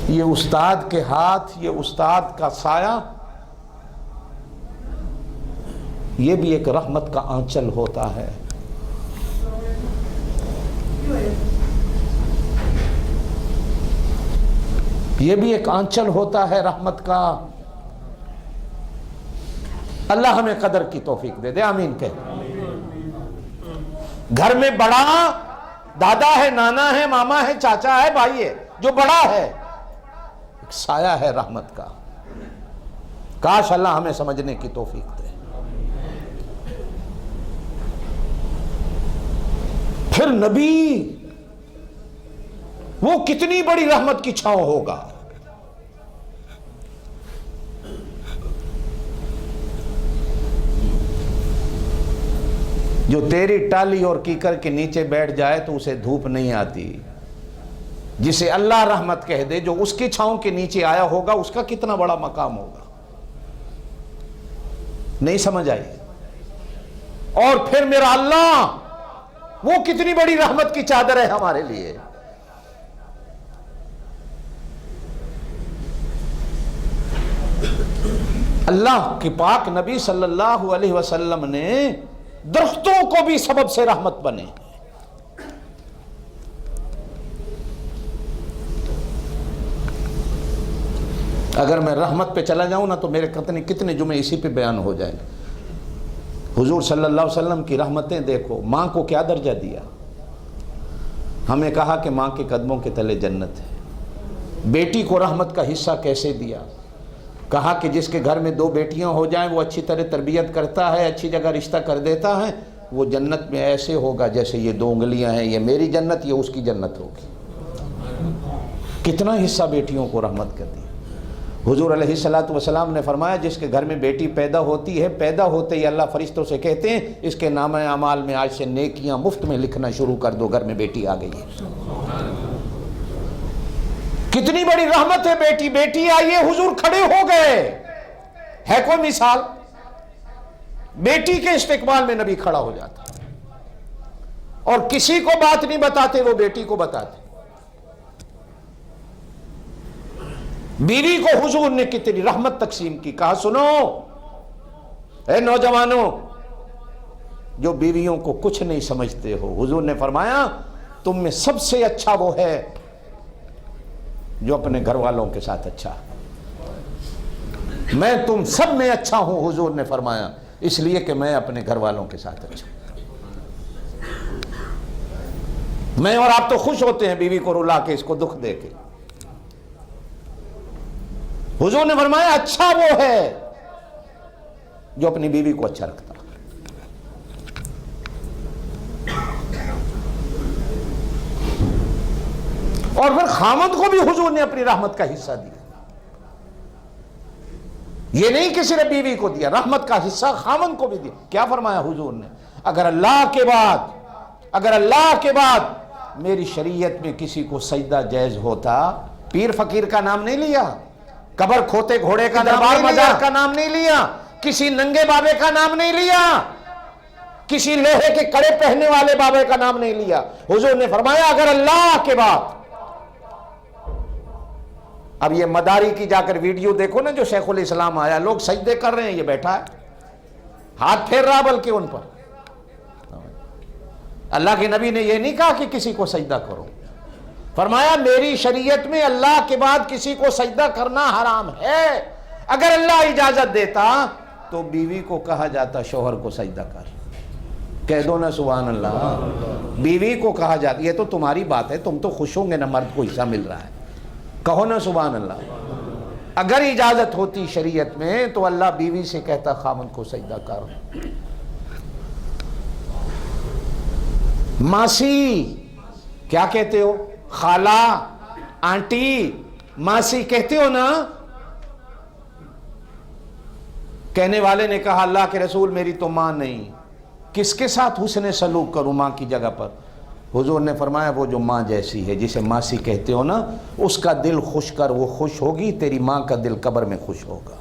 یہ استاد کے ہاتھ، یہ استاد کا سایہ، یہ بھی ایک رحمت کا آنچل ہوتا ہے۔ یہ بھی ایک آنچل ہوتا ہے رحمت کا۔ اللہ ہمیں قدر کی توفیق دے دے، آمین کہہ۔ گھر میں بڑا دادا ہے، نانا ہے، ماما ہے، چاچا ہے، بھائی ہے، جو بڑا ہے ایک سایہ ہے رحمت کا۔ کاش اللہ ہمیں سمجھنے کی توفیق دے۔ پھر نبی وہ کتنی بڑی رحمت کی چھاؤں ہوگا۔ جو تیری ٹالی اور کیکر کے نیچے بیٹھ جائے تو اسے دھوپ نہیں آتی، جسے اللہ رحمت کہہ دے، جو اس کی چھاؤں کے نیچے آیا ہوگا اس کا کتنا بڑا مقام ہوگا۔ نہیں سمجھ آئی؟ اور پھر میرا اللہ وہ کتنی بڑی رحمت کی چادر ہے ہمارے لیے۔ اللہ کے پاک نبی صلی اللہ علیہ وسلم نے درختوں کو بھی سبب سے رحمت بنے۔ اگر میں رحمت پہ چلا جاؤں نا تو میرے کتنے جمعے اسی پہ بیان ہو جائیں گے۔ حضور صلی اللہ علیہ وسلم کی رحمتیں دیکھو، ماں کو کیا درجہ دیا، ہمیں کہا کہ ماں کے قدموں کے تلے جنت ہے۔ بیٹی کو رحمت کا حصہ کیسے دیا، کہا کہ جس کے گھر میں 2 بیٹیاں ہو جائیں وہ اچھی طرح تربیت کرتا ہے، اچھی جگہ رشتہ کر دیتا ہے، وہ جنت میں ایسے ہوگا جیسے یہ 2 انگلیاں ہیں، یہ میری جنت، یہ اس کی جنت ہوگی۔ کتنا حصہ بیٹیوں کو رحمت کر دی۔ حضور علیہ السلام نے فرمایا جس کے گھر میں بیٹی پیدا ہوتی ہے، پیدا ہوتے ہی اللہ فرشتوں سے کہتے ہیں اس کے نامہ اعمال میں آج سے نیکیاں مفت میں لکھنا شروع کر دو، گھر میں بیٹی آ گئی ہے۔ کتنی بڑی رحمت ہے بیٹی۔ بیٹی آئیے، حضور کھڑے ہو گئے۔ ہے کوئی مثال؟ بیٹی کے استقبال میں نبی کھڑا ہو جاتا اور کسی کو بات نہیں بتاتے، وہ بیٹی کو بتاتے۔ بیوی کو حضور نے کتنی رحمت تقسیم کی، کہا سنو اے نوجوانوں جو بیویوں کو کچھ نہیں سمجھتے ہو، حضور نے فرمایا تم میں سب سے اچھا وہ ہے جو اپنے گھر والوں کے ساتھ اچھا۔ میں تم سب میں اچھا ہوں، حضور نے فرمایا، اس لیے کہ میں اپنے گھر والوں کے ساتھ اچھا ہوں۔ میں اور آپ تو خوش ہوتے ہیں بیوی کو رلا کے، اس کو دکھ دے کے۔ حضور نے فرمایا اچھا وہ ہے جو اپنی بیوی کو اچھا رکھتا۔ اور پھر خامند کو بھی حضور نے اپنی رحمت کا حصہ دیا۔ یہ نہیں کہ صرف بیوی کو دیا، رحمت کا حصہ خامند کو بھی دیا۔ کیا فرمایا حضور نے؟ اگر اللہ کے بعد میری شریعت میں کسی کو سجدہ جائز ہوتا، پیر فقیر کا نام نہیں لیا، قبر کھوتے گھوڑے کا دربار مزار کا نام نہیں لیا، کسی ننگے بابے کا نام نہیں لیا، کسی لوہے کے کڑے پہننے والے بابے کا نام نہیں لیا۔ حضور نے فرمایا اگر اللہ کے بعد، اب یہ مداری کی جا کر ویڈیو دیکھو نا، جو شیخ الاسلام آیا، لوگ سجدے کر رہے ہیں، یہ بیٹھا ہے ہاتھ پھیر رہا بلکہ ان پر۔ اللہ کے نبی نے یہ نہیں کہا کہ کسی کو سجدہ کرو، فرمایا میری شریعت میں اللہ کے بعد کسی کو سجدہ کرنا حرام ہے۔ اگر اللہ اجازت دیتا تو بیوی کو کہا جاتا شوہر کو سجدہ کر، کہہ دو نا سبحان اللہ۔ بیوی کو کہا جاتا، یہ تو تمہاری بات ہے، تم تو خوش ہوں گے نا مرد کو حصہ مل رہا ہے، کہو نا سبحان اللہ۔ اگر اجازت ہوتی شریعت میں تو اللہ بیوی سے کہتا خامن کو سجدہ کر۔ ماسی کیا کہتے ہو؟ خالہ، آنٹی، ماسی کہتے ہو نا؟ کہنے والے نے کہا اللہ کے رسول میری تو ماں نہیں، کس کے ساتھ حسن سلوک کروں ماں کی جگہ پر؟ حضور نے فرمایا وہ جو ماں جیسی ہے، جسے ماسی کہتے ہو نا، اس کا دل خوش کر، وہ خوش ہوگی، تیری ماں کا دل قبر میں خوش ہوگا۔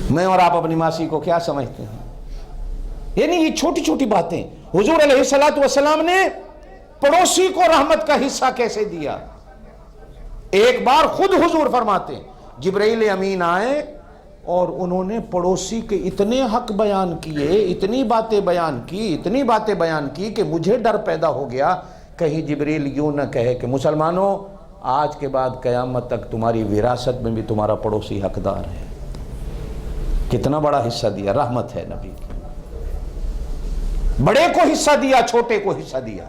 میں اور آپ اپنی ماسی کو کیا سمجھتے ہیں؟ یعنی یہ چھوٹی چھوٹی باتیں حضور علیہ السلام نے پڑوسی کو رحمت کا حصہ کیسے دیا؟ ایک بار خود حضور فرماتے ہیں جبرائیل امین آئے اور انہوں نے پڑوسی کے اتنے حق بیان کیے، اتنی باتیں بیان کی کہ مجھے ڈر پیدا ہو گیا کہیں جبرائیل یوں نہ کہے کہ مسلمانوں آج کے بعد قیامت تک تمہاری وراثت میں بھی تمہارا پڑوسی حقدار ہے۔ کتنا بڑا حصہ دیا، رحمت ہے نبی کی۔ بڑے کو حصہ دیا، چھوٹے کو حصہ دیا۔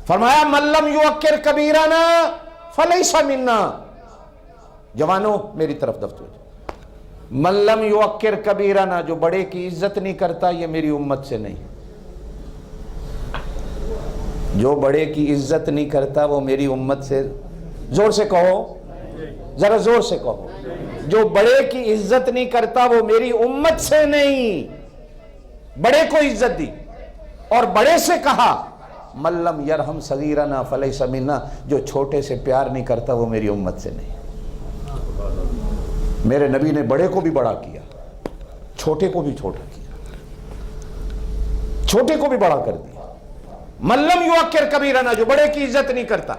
فرمایا من لم یوقر کبیرنا فلیس منا۔ جوانوں میری طرف توجہ، من لم یوقر کبیرنا، جو بڑے کی عزت نہیں کرتا یہ میری امت سے نہیں۔ جو بڑے کی عزت نہیں کرتا وہ میری امت سے، زور سے کہو، ذرا زور سے کہو، جو بڑے کی عزت نہیں کرتا وہ میری امت سے نہیں۔ بڑے کو عزت دی اور بڑے سے کہا من لم یرحم صغیرنا فلیس منا، جو چھوٹے سے پیار نہیں کرتا وہ میری امت سے نہیں۔ میرے نبی نے بڑے کو بھی بڑا کیا، چھوٹے کو بھی چھوٹا کیا، چھوٹے کو بھی بڑا کر دیا۔ من لم یوقر کبیرنا، جو بڑے کی عزت نہیں کرتا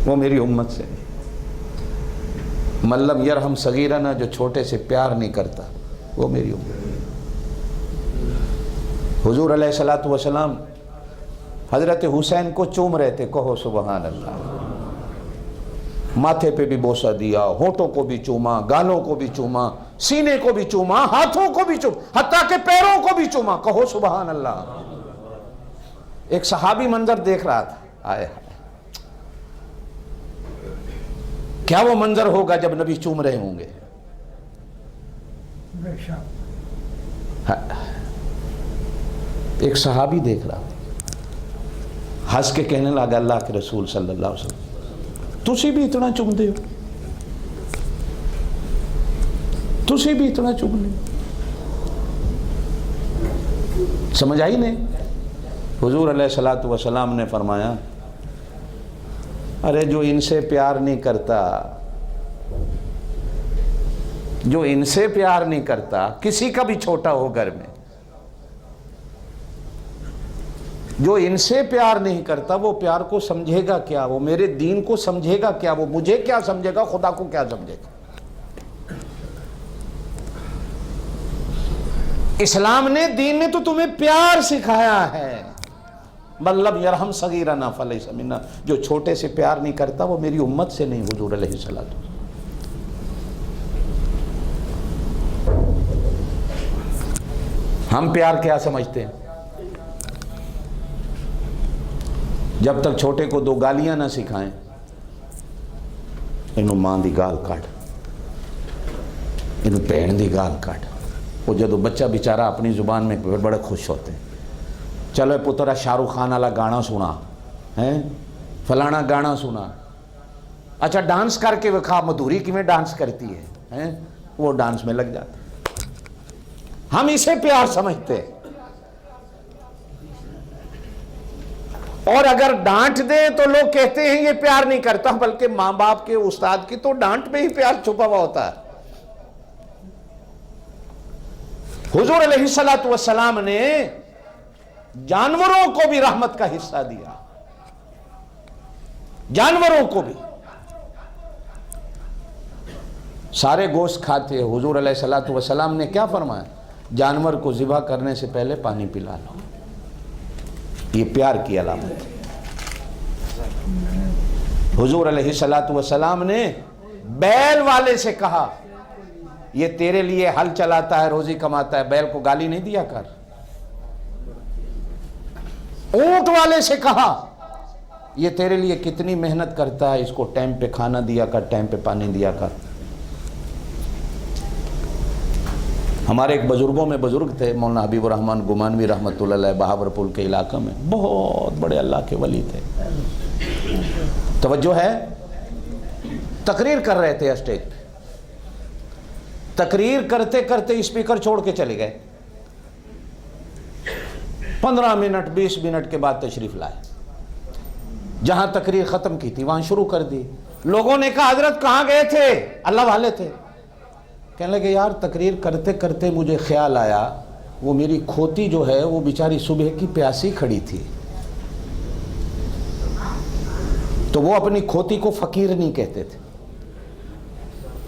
وہ میری امت سے نہیں۔ من لم یرحم صغیرنا، جو چھوٹے سے پیار نہیں کرتا وہ میری امت۔ حضور علیہ السلام حضرت حسین کو چوم رہے تھے، کہو سبحان اللہ۔ ماتھے پہ بھی بوسہ دیا، ہونٹوں کو بھی چوما، گالوں کو بھی چوما، سینے کو بھی چوما، ہاتھوں کو بھی چوما، حتیٰ کہ پیروں کو بھی چوما، کہو سبحان اللہ۔ ایک صحابی منظر دیکھ رہا تھا، آئے کیا وہ منظر ہوگا جب نبی چوم رہے ہوں گے؟ ایک صحابی دیکھ رہا تھا، ہنس کے کہنے لگا اللہ کے رسول صلی اللہ علیہ وسلم تسی بھی اتنا چوم دے ہو، تسی بھی اتنا چوم دے ہو۔ سمجھ آئی نہیں؟ حضور علیہ السلام نے فرمایا ارے جو ان سے پیار نہیں کرتا، جو ان سے پیار نہیں کرتا، کسی کا بھی چھوٹا ہو گھر میں، جو ان سے پیار نہیں کرتا وہ پیار کو سمجھے گا کیا؟ وہ میرے دین کو سمجھے گا کیا؟ وہ مجھے کیا سمجھے گا؟ خدا کو کیا سمجھے گا؟ اسلام نے، دین نے تو تمہیں پیار سکھایا ہے۔ من لم یرحم صغیرنا فلیس منا، جو چھوٹے سے پیار نہیں کرتا وہ میری امت سے نہیں۔ حضور علیہ السلام، ہم پیار کیا سمجھتے ہیں؟ جب تک چھوٹے کو دو گالیاں نہ سکھائیں، انہوں ماں دی گال کٹ، انہوں بہن دی گال کٹ، وہ جدو بچہ بیچارہ اپنی زبان میں بڑے خوش ہوتے ہیں، چلو پترا شاہ رخ خان والا گانا سنا ہے، فلانا گانا سنا، اچھا ڈانس کر کے وکھا، مدھوری کی میں ڈانس کرتی ہے، وہ ڈانس میں لگ جاتا۔ ہم اسے پیار سمجھتے ہیں، اور اگر ڈانٹ دیں تو لوگ کہتے ہیں یہ پیار نہیں کرتا، بلکہ ماں باپ کے، استاد کی تو ڈانٹ میں ہی پیار چھپا ہوا ہوتا ہے۔ حضور علیہ السلام نے جانوروں کو بھی رحمت کا حصہ دیا، جانوروں کو بھی۔ سارے گوشت کھاتے، حضور علیہ السلام نے کیا فرمایا؟ جانور کو ذبح کرنے سے پہلے پانی پلا لو، یہ پیار کی علامت ہے۔ حضور علیہ السلام نے بیل والے سے کہا یہ تیرے لیے ہل چلاتا ہے، روزی کماتا ہے، بیل کو گالی نہیں دیا کر۔ اونٹ والے سے کہا یہ تیرے لیے کتنی محنت کرتا ہے، اس کو ٹائم پہ کھانا دیا کر، ٹائم پہ پانی دیا کر۔ ہمارے ایک بزرگوں میں بزرگ تھے مولانا حبیب الرحمن گمانوی رحمۃ اللہ علیہ، بہاورپور کے علاقہ میں، بہت بڑے اللہ کے ولی تھے۔ توجہ ہے، تقریر کر رہے تھے اسٹیج پہ، تقریر کرتے کرتے اسپیکر چھوڑ کے چلے گئے، 15 منٹ 20 منٹ کے بعد تشریف لائے، جہاں تقریر ختم کی تھی وہاں شروع کر دی۔ لوگوں نے کہا حضرت کہاں گئے تھے؟ اللہ والے تھے۔ کہنے لگے یار تقریر کرتے کرتے مجھے خیال آیا وہ میری کھوتی جو ہے وہ بیچاری صبح کی پیاسی کھڑی تھی، تو وہ اپنی کھوتی کو فقیر نہیں کہتے تھے،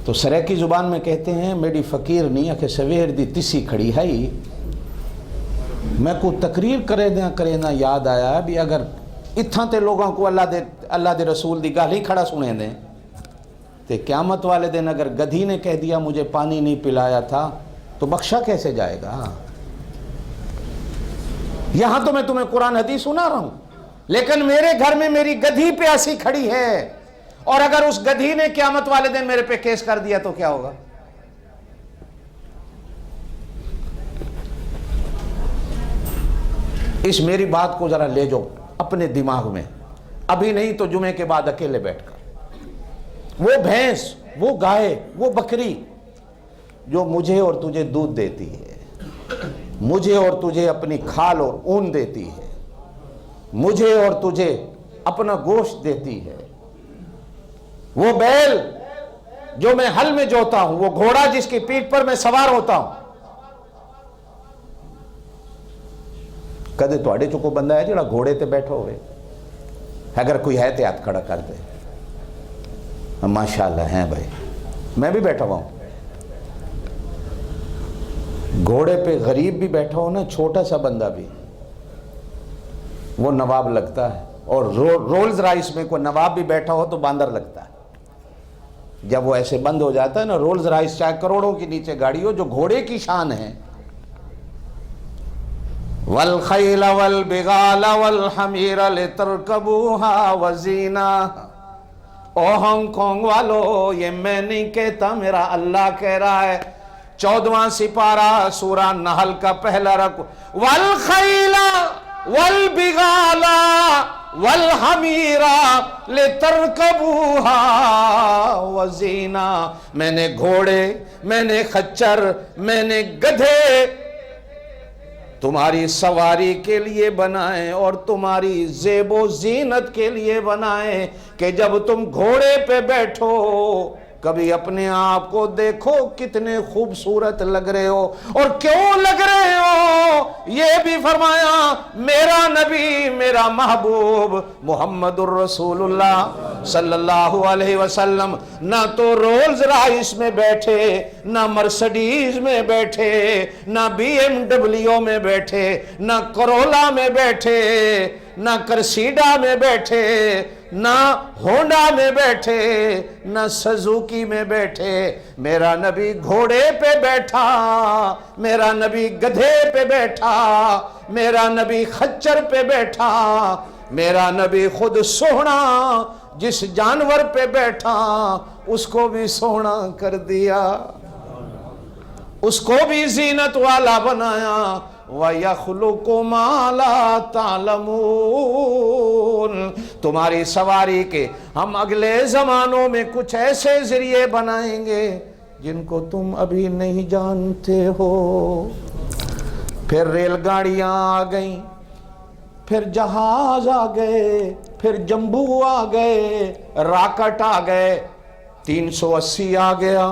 تو سریکی زبان میں کہتے ہیں میری فقیر نہیں ہے کہ سویر دی تسی کھڑی ہے ہی۔ میں کو تقریر کرے نہ یاد آیا بھی اگر اتھاں تے لوگوں کو اللہ دے رسول دی گالی کھڑا سنے دیں تے قیامت والے دن اگر گدھی نے کہہ دیا مجھے پانی نہیں پلایا تھا تو بخشا کیسے جائے گا؟ یہاں تو میں تمہیں قرآن حدیث سنا رہا ہوں، لیکن میرے گھر میں میری گدھی پیاسی کھڑی ہے، اور اگر اس گدھی نے قیامت والے دن میرے پہ کیس کر دیا تو کیا ہوگا؟ اس میری بات کو ذرا لے جاؤ اپنے دماغ میں، ابھی نہیں تو جمعے کے بعد اکیلے بیٹھ کر۔ وہ بھینس، وہ گائے، وہ بکری جو مجھے اور تجھے دودھ دیتی ہے، مجھے اور تجھے اپنی کھال اور اون دیتی ہے، مجھے اور تجھے اپنا گوشت دیتی ہے، وہ بیل جو میں ہل میں جوتا ہوں، وہ گھوڑا جس کی پیٹھ پر میں سوار ہوتا ہوں، کدے تواڈے چوں کوئی بندہ ہے جڑا گھوڑے تے بیٹھا ہوئے؟ اگر کوئی ہے تے ہاتھ کھڑا کر دے۔ ماشاءاللہ ہیں بھائی، میں بھی بیٹھا ہوا ہوں، گھوڑے پہ غریب بھی بیٹھا ہو نا، چھوٹا سا بندہ بھی، وہ نواب لگتا ہے، اور رولز رائس میں کوئی نواب بھی بیٹھا ہو تو باندر لگتا ہے۔ جب وہ ایسے بند ہو جاتا ہے نا، رولز رائس چاہے کروڑوں کے نیچے گاڑی ہو، جو گھوڑے کی شان ہے، والخیل والبغال والحمیر لترکبوها وزینہ۔ او ہانگ کانگ والو، یہ میں نہیں کہتا، میرا اللہ کہہ رہا ہے، 14واں سپارہ سورہ نحل کا پہلا رکوع، والخیل والبغال والحمیر لترکبوها وزینہ۔ میں نے گھوڑے، میں نے خچر، میں نے گدھے تمہاری سواری کے لیے بنائیں اور تمہاری زیب و زینت کے لیے بنائیں، کہ جب تم گھوڑے پہ بیٹھو کبھی اپنے آپ کو دیکھو کتنے خوبصورت لگ رہے ہو، اور کیوں لگ رہے ہو یہ بھی فرمایا میرا نبی، میرا محبوب محمد الرسول اللہ صلی اللہ علیہ وسلم نہ تو رولز رائس میں بیٹھے، نہ مرسڈیز میں بیٹھے، نہ بی ایم ڈبلیو میں بیٹھے، نہ کرولا میں بیٹھے، نہ کرسیڈا میں بیٹھے، نہ ہونڈا میں بیٹھے، نہ سزوکی میں بیٹھے، میرا نبی گھوڑے پہ بیٹھا، میرا نبی گدھے پہ بیٹھا، میرا نبی خچر پہ بیٹھا، میرا نبی خود سونا جس جانور پہ بیٹھا اس کو بھی سونا کر دیا، اس کو بھی زینت والا بنایا۔ وَيَخْلُقُ مَا لَا تَعْلَمُونَ۔ تمہاری سواری کے ہم اگلے زمانوں میں کچھ ایسے ذریعے بنائیں گے جن کو تم ابھی نہیں جانتے ہو۔ پھر ریل گاڑیاں آ گئیں، پھر جہاز آ گئے، پھر جمبو آ گئے، راکٹ آ گئے، 380 آ گیا،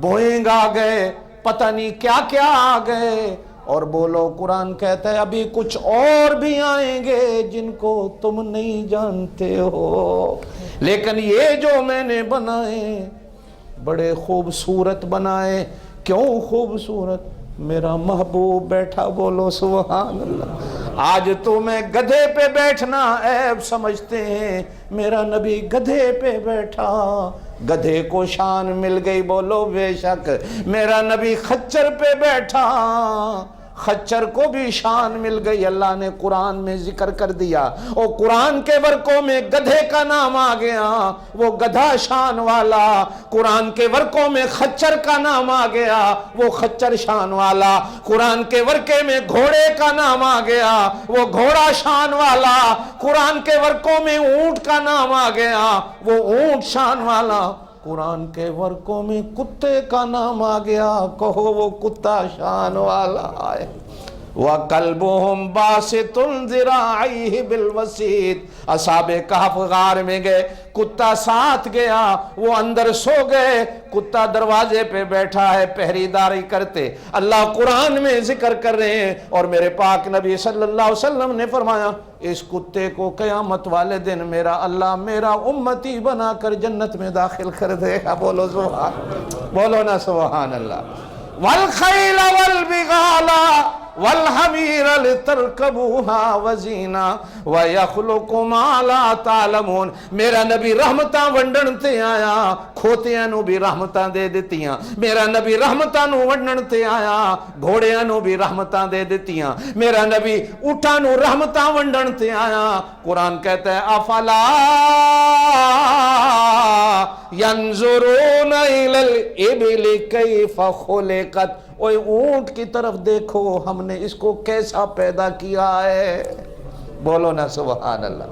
بوئنگ آ گئے، پتہ نہیں کیا کیا آ گئے، اور بولو قرآن کہتا ہے ابھی کچھ اور بھی آئیں گے جن کو تم نہیں جانتے ہو، لیکن یہ جو میں نے بنائے بڑے خوبصورت بنائے۔ کیوں خوبصورت؟ میرا محبوب بیٹھا، بولو سبحان اللہ۔ آج تو میں گدھے پہ بیٹھنا عیب سمجھتے ہیں، میرا نبی گدھے پہ بیٹھا، گدھے کو شان مل گئی، بولو بے شک۔ میرا نبی خچر پہ بیٹھا، خچر کو بھی شان مل گئی، اللہ نے قرآن میں ذکر کر دیا، اور قرآن کے ورقوں میں گدھے کا نام آ گیا، وہ گدھا شان والا، قرآن کے ورقوں میں خچر کا نام آ گیا، وہ خچر شان والا، قرآن کے ورقے میں گھوڑے کا نام آ گیا، وہ گھوڑا شان والا، قرآن کے ورقوں میں اونٹ کا نام آ گیا، وہ اونٹ شان والا، قرآن کے ورقوں میں کتے کا نام آ گیا، کہو وہ کتا شان والا ہے۔ وَقَلْبُهُمْ بَاسِطٌ ذِرَاعَيْهِ بِالْوَسِيدِ، اصحاب کہف غار میں گئے، کتا ساتھ گیا، وہ اندر سو گئے، کتا دروازے پہ بیٹھا ہے، پہری داری کرتے، اللہ قرآن میں ذکر کر رہے ہیں، اور میرے پاک نبی صلی اللہ علیہ وسلم نے فرمایا اس کتے کو قیامت والے دن میرا اللہ میرا امتی بنا کر جنت میں داخل کر دے گا۔ بولو سبحان، بولو نا سبحان اللہ۔ وَالْخَيْلَ وَالْبِغَالَ وَالْحَمِيرَ لِتَرْكَبُوهَا وَزِينَةً وَيَخْلُقُ مَا لَا تَعْلَمُونَ، میرا نبی رحمتاں ونڈن تے آیا، کھوتیاں نو بھی رحمتاں دے دیتیاں، میرا نبی رحمتاں نو ونڈن تے آیا، گھوڑیاں نو بھی رحمتاں دے دیتیاں، میرا نبی اٹھاں نو رحمتاں ونڈن تے آیا۔ قرآن کہتا ہے افلا ينظرون الى الابل كيف خلقت، اوے اونٹ کی طرف دیکھو ہم نے اس کو کیسا پیدا کیا ہے۔ بولو نا سبحان اللہ۔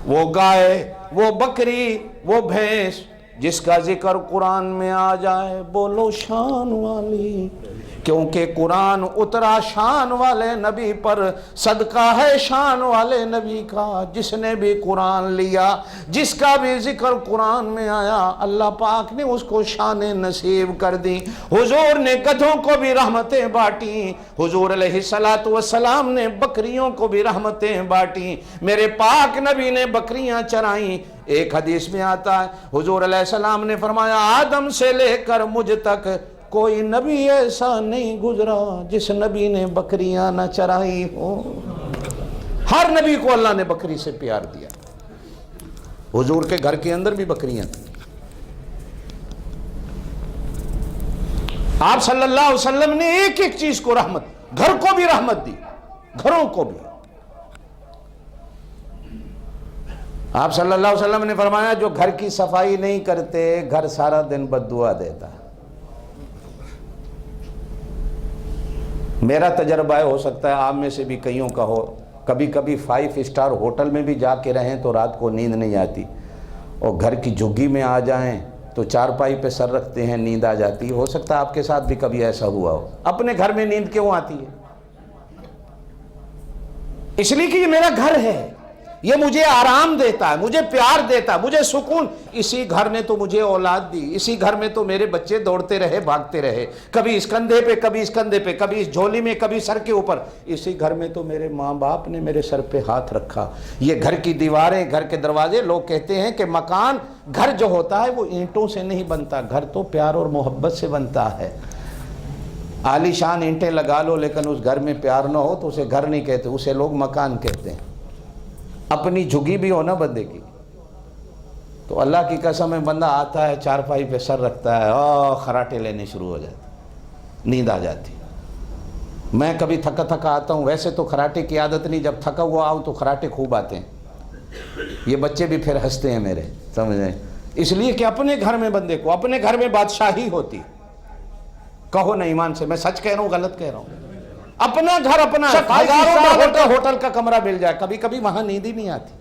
وہ گائے، وہ بکری، وہ بھینس جس کا ذکر قرآن میں آ جائے بولو شان والی، کیونکہ قرآن اترا شان والے نبی پر، صدقہ ہے شان والے نبی کا۔ جس نے بھی قرآن لیا، جس کا بھی ذکر قرآن میں آیا، اللہ پاک نے اس کو شان نصیب کر دی۔ حضور نے گدھوں کو بھی رحمتیں بانٹی، حضور علیہ السلام نے بکریوں کو بھی رحمتیں بانٹی، میرے پاک نبی نے بکریاں چرائیں۔ ایک حدیث میں آتا ہے حضور علیہ السلام نے فرمایا آدم سے لے کر مجھ تک کوئی نبی ایسا نہیں گزرا جس نبی نے بکریاں نہ چرائی ہو۔ ہر نبی کو اللہ نے بکری سے پیار دیا، حضور کے گھر کے اندر بھی بکریاں تھیں۔ آپ صلی اللہ علیہ وسلم نے ایک ایک چیز کو رحمت، گھر کو بھی رحمت دی، گھروں کو بھی۔ آپ صلی اللہ علیہ وسلم نے فرمایا جو گھر کی صفائی نہیں کرتے گھر سارا دن بد دعا دیتا ہے۔ میرا تجربہ ہو سکتا ہے آپ میں سے بھی کئیوں کا ہو، کبھی کبھی 5 اسٹار ہوٹل میں بھی جا کے رہیں تو رات کو نیند نہیں آتی، اور گھر کی جھگی میں آ جائیں تو چارپائی پہ سر رکھتے ہیں نیند آ جاتی۔ ہو سکتا ہے آپ کے ساتھ بھی کبھی ایسا ہوا ہو۔ اپنے گھر میں نیند کیوں آتی ہے؟ اس لیے کہ یہ میرا گھر ہے، یہ مجھے آرام دیتا ہے، مجھے پیار دیتا ہے، مجھے سکون۔ اسی گھر نے تو مجھے اولاد دی، اسی گھر میں تو میرے بچے دوڑتے رہے، بھاگتے رہے، کبھی اس کندھے پہ، کبھی اس کندھے پہ، کبھی اس جھولی میں، کبھی سر کے اوپر۔ اسی گھر میں تو میرے ماں باپ نے میرے سر پہ ہاتھ رکھا۔ یہ گھر کی دیواریں، گھر کے دروازے، لوگ کہتے ہیں کہ مکان، گھر جو ہوتا ہے وہ اینٹوں سے نہیں بنتا، گھر تو پیار اور محبت سے بنتا ہے۔ عالی شان اینٹیں لگا لو لیکن اس گھر میں پیار نہ ہو تو اسے گھر نہیں کہتے، اسے لوگ مکان کہتے ہیں۔ اپنی جھگی بھی ہو نا بندے کی، تو اللہ کی قسم ہے بندہ آتا ہے چارپائی پہ سر رکھتا ہے اور خراٹے لینے شروع ہو جاتے، نیند آ جاتی۔ میں کبھی تھکا تھکا آتا ہوں، ویسے تو خراٹے کی عادت نہیں، جب تھکا ہوا آؤں تو خراٹے خوب آتے ہیں۔ یہ بچے بھی پھر ہنستے ہیں میرے، سمجھیں، اس لیے کہ اپنے گھر میں بندے کو، اپنے گھر میں بادشاہی ہوتی۔ کہو نا ایمان سے، میں سچ کہہ رہا ہوں غلط کہہ رہا ہوں؟ اپنا گھر اپنا، ہوٹل کا کمرہ مل جائے، کبھی کبھی وہاں نیند ہی نہیں آتی۔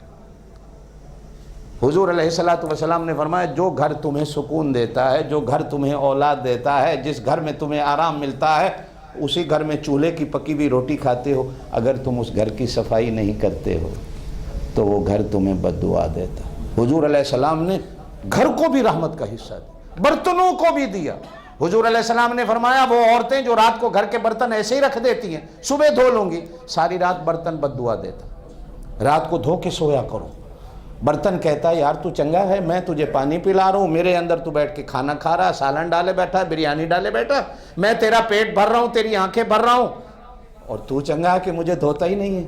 حضور علیہ السلام نے فرمایا جو گھر تمہیں سکون دیتا ہے، جو گھر تمہیں اولاد دیتا ہے، جس گھر میں تمہیں آرام ملتا ہے، اسی گھر میں چولہے کی پکی ہوئی روٹی کھاتے ہو، اگر تم اس گھر کی صفائی نہیں کرتے ہو تو وہ گھر تمہیں بد دعا دیتا۔ حضور علیہ السلام نے گھر کو بھی رحمت کا حصہ دیا، برتنوں کو بھی دیا۔ حضور علیہ السلام نے فرمایا وہ عورتیں جو رات کو گھر کے برتن ایسے ہی رکھ دیتی ہیں، صبح دھو لوں گی، ساری رات برتن بد دعا دیتا۔ رات کو دھو کے سویا کرو۔ برتن کہتا ہے یار تو چنگا ہے، میں تجھے پانی پلا رہا ہوں، میرے اندر تو بیٹھ کے کھانا کھا رہا، سالن ڈالے بیٹھا، بریانی ڈالے بیٹھا، میں تیرا پیٹ بھر رہا ہوں، تیری آنکھیں بھر رہا ہوں، اور تو چنگا ہے کہ مجھے دھوتا ہی نہیں ہے۔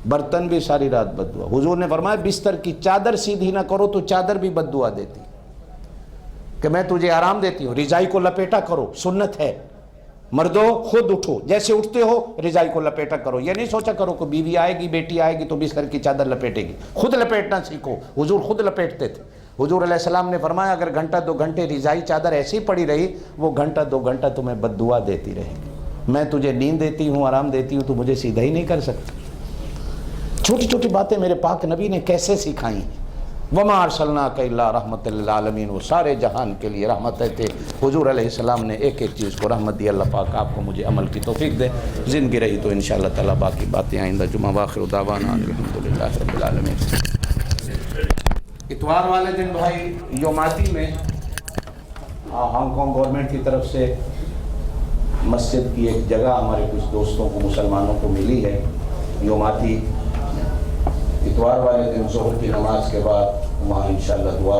برتن بھی ساری رات بد دعا۔ حضور نے فرمایا بستر کی چادر سیدھی نہ کرو تو چادر بھی بد دعا دیتی، کہ میں تجھے آرام دیتی ہوں، رضائی کو لپیٹا کرو، سنت ہے، مردوں خود اٹھو، جیسے اٹھتے ہو رضائی کو لپیٹا کرو، یہ نہیں سوچا کرو کہ بیوی آئے گی بیٹی آئے گی تو بستر کی چادر لپیٹے گی، خود لپیٹنا سیکھو۔ حضور خود لپیٹتے تھے۔ حضور علیہ السلام نے فرمایا اگر گھنٹہ 2 گھنٹے رضائی چادر ایسی پڑی رہی، وہ گھنٹہ 2 گھنٹہ تمہیں بد دعا دیتی رہے گی۔ میں تجھے نیند دیتی ہوں، آرام دیتی ہوں، تو مجھے سیدھا ہی نہیں کر سکتا۔ چھوٹی چھوٹی باتیں میرے پاک نبی نے کیسے سکھائیں۔ وما ارسلناک الا رحمت للعالمین، وہ سارے جہان کے لیے رحمت تھے۔ حضور علیہ السلام نے ایک ایک چیز کو رحمت دی۔ اللہ پاک آپ کو مجھے عمل کی توفیق دے۔ زندگی رہی تو انشاءاللہ تعالی باقی باتیں آئندہ جمعہ۔ واخر دعوانا الحمدللہ رب العالمین۔ اتوار والے دن بھائی یوماتی میں ہانگ کانگ گورنمنٹ کی طرف سے مسجد کی ایک جگہ ہمارے کچھ دوستوں کو مسلمانوں کو ملی ہے۔ یوماتی اتوار والے دن ظہر کی نماز کے بعد وہاں انشاءاللہ دعا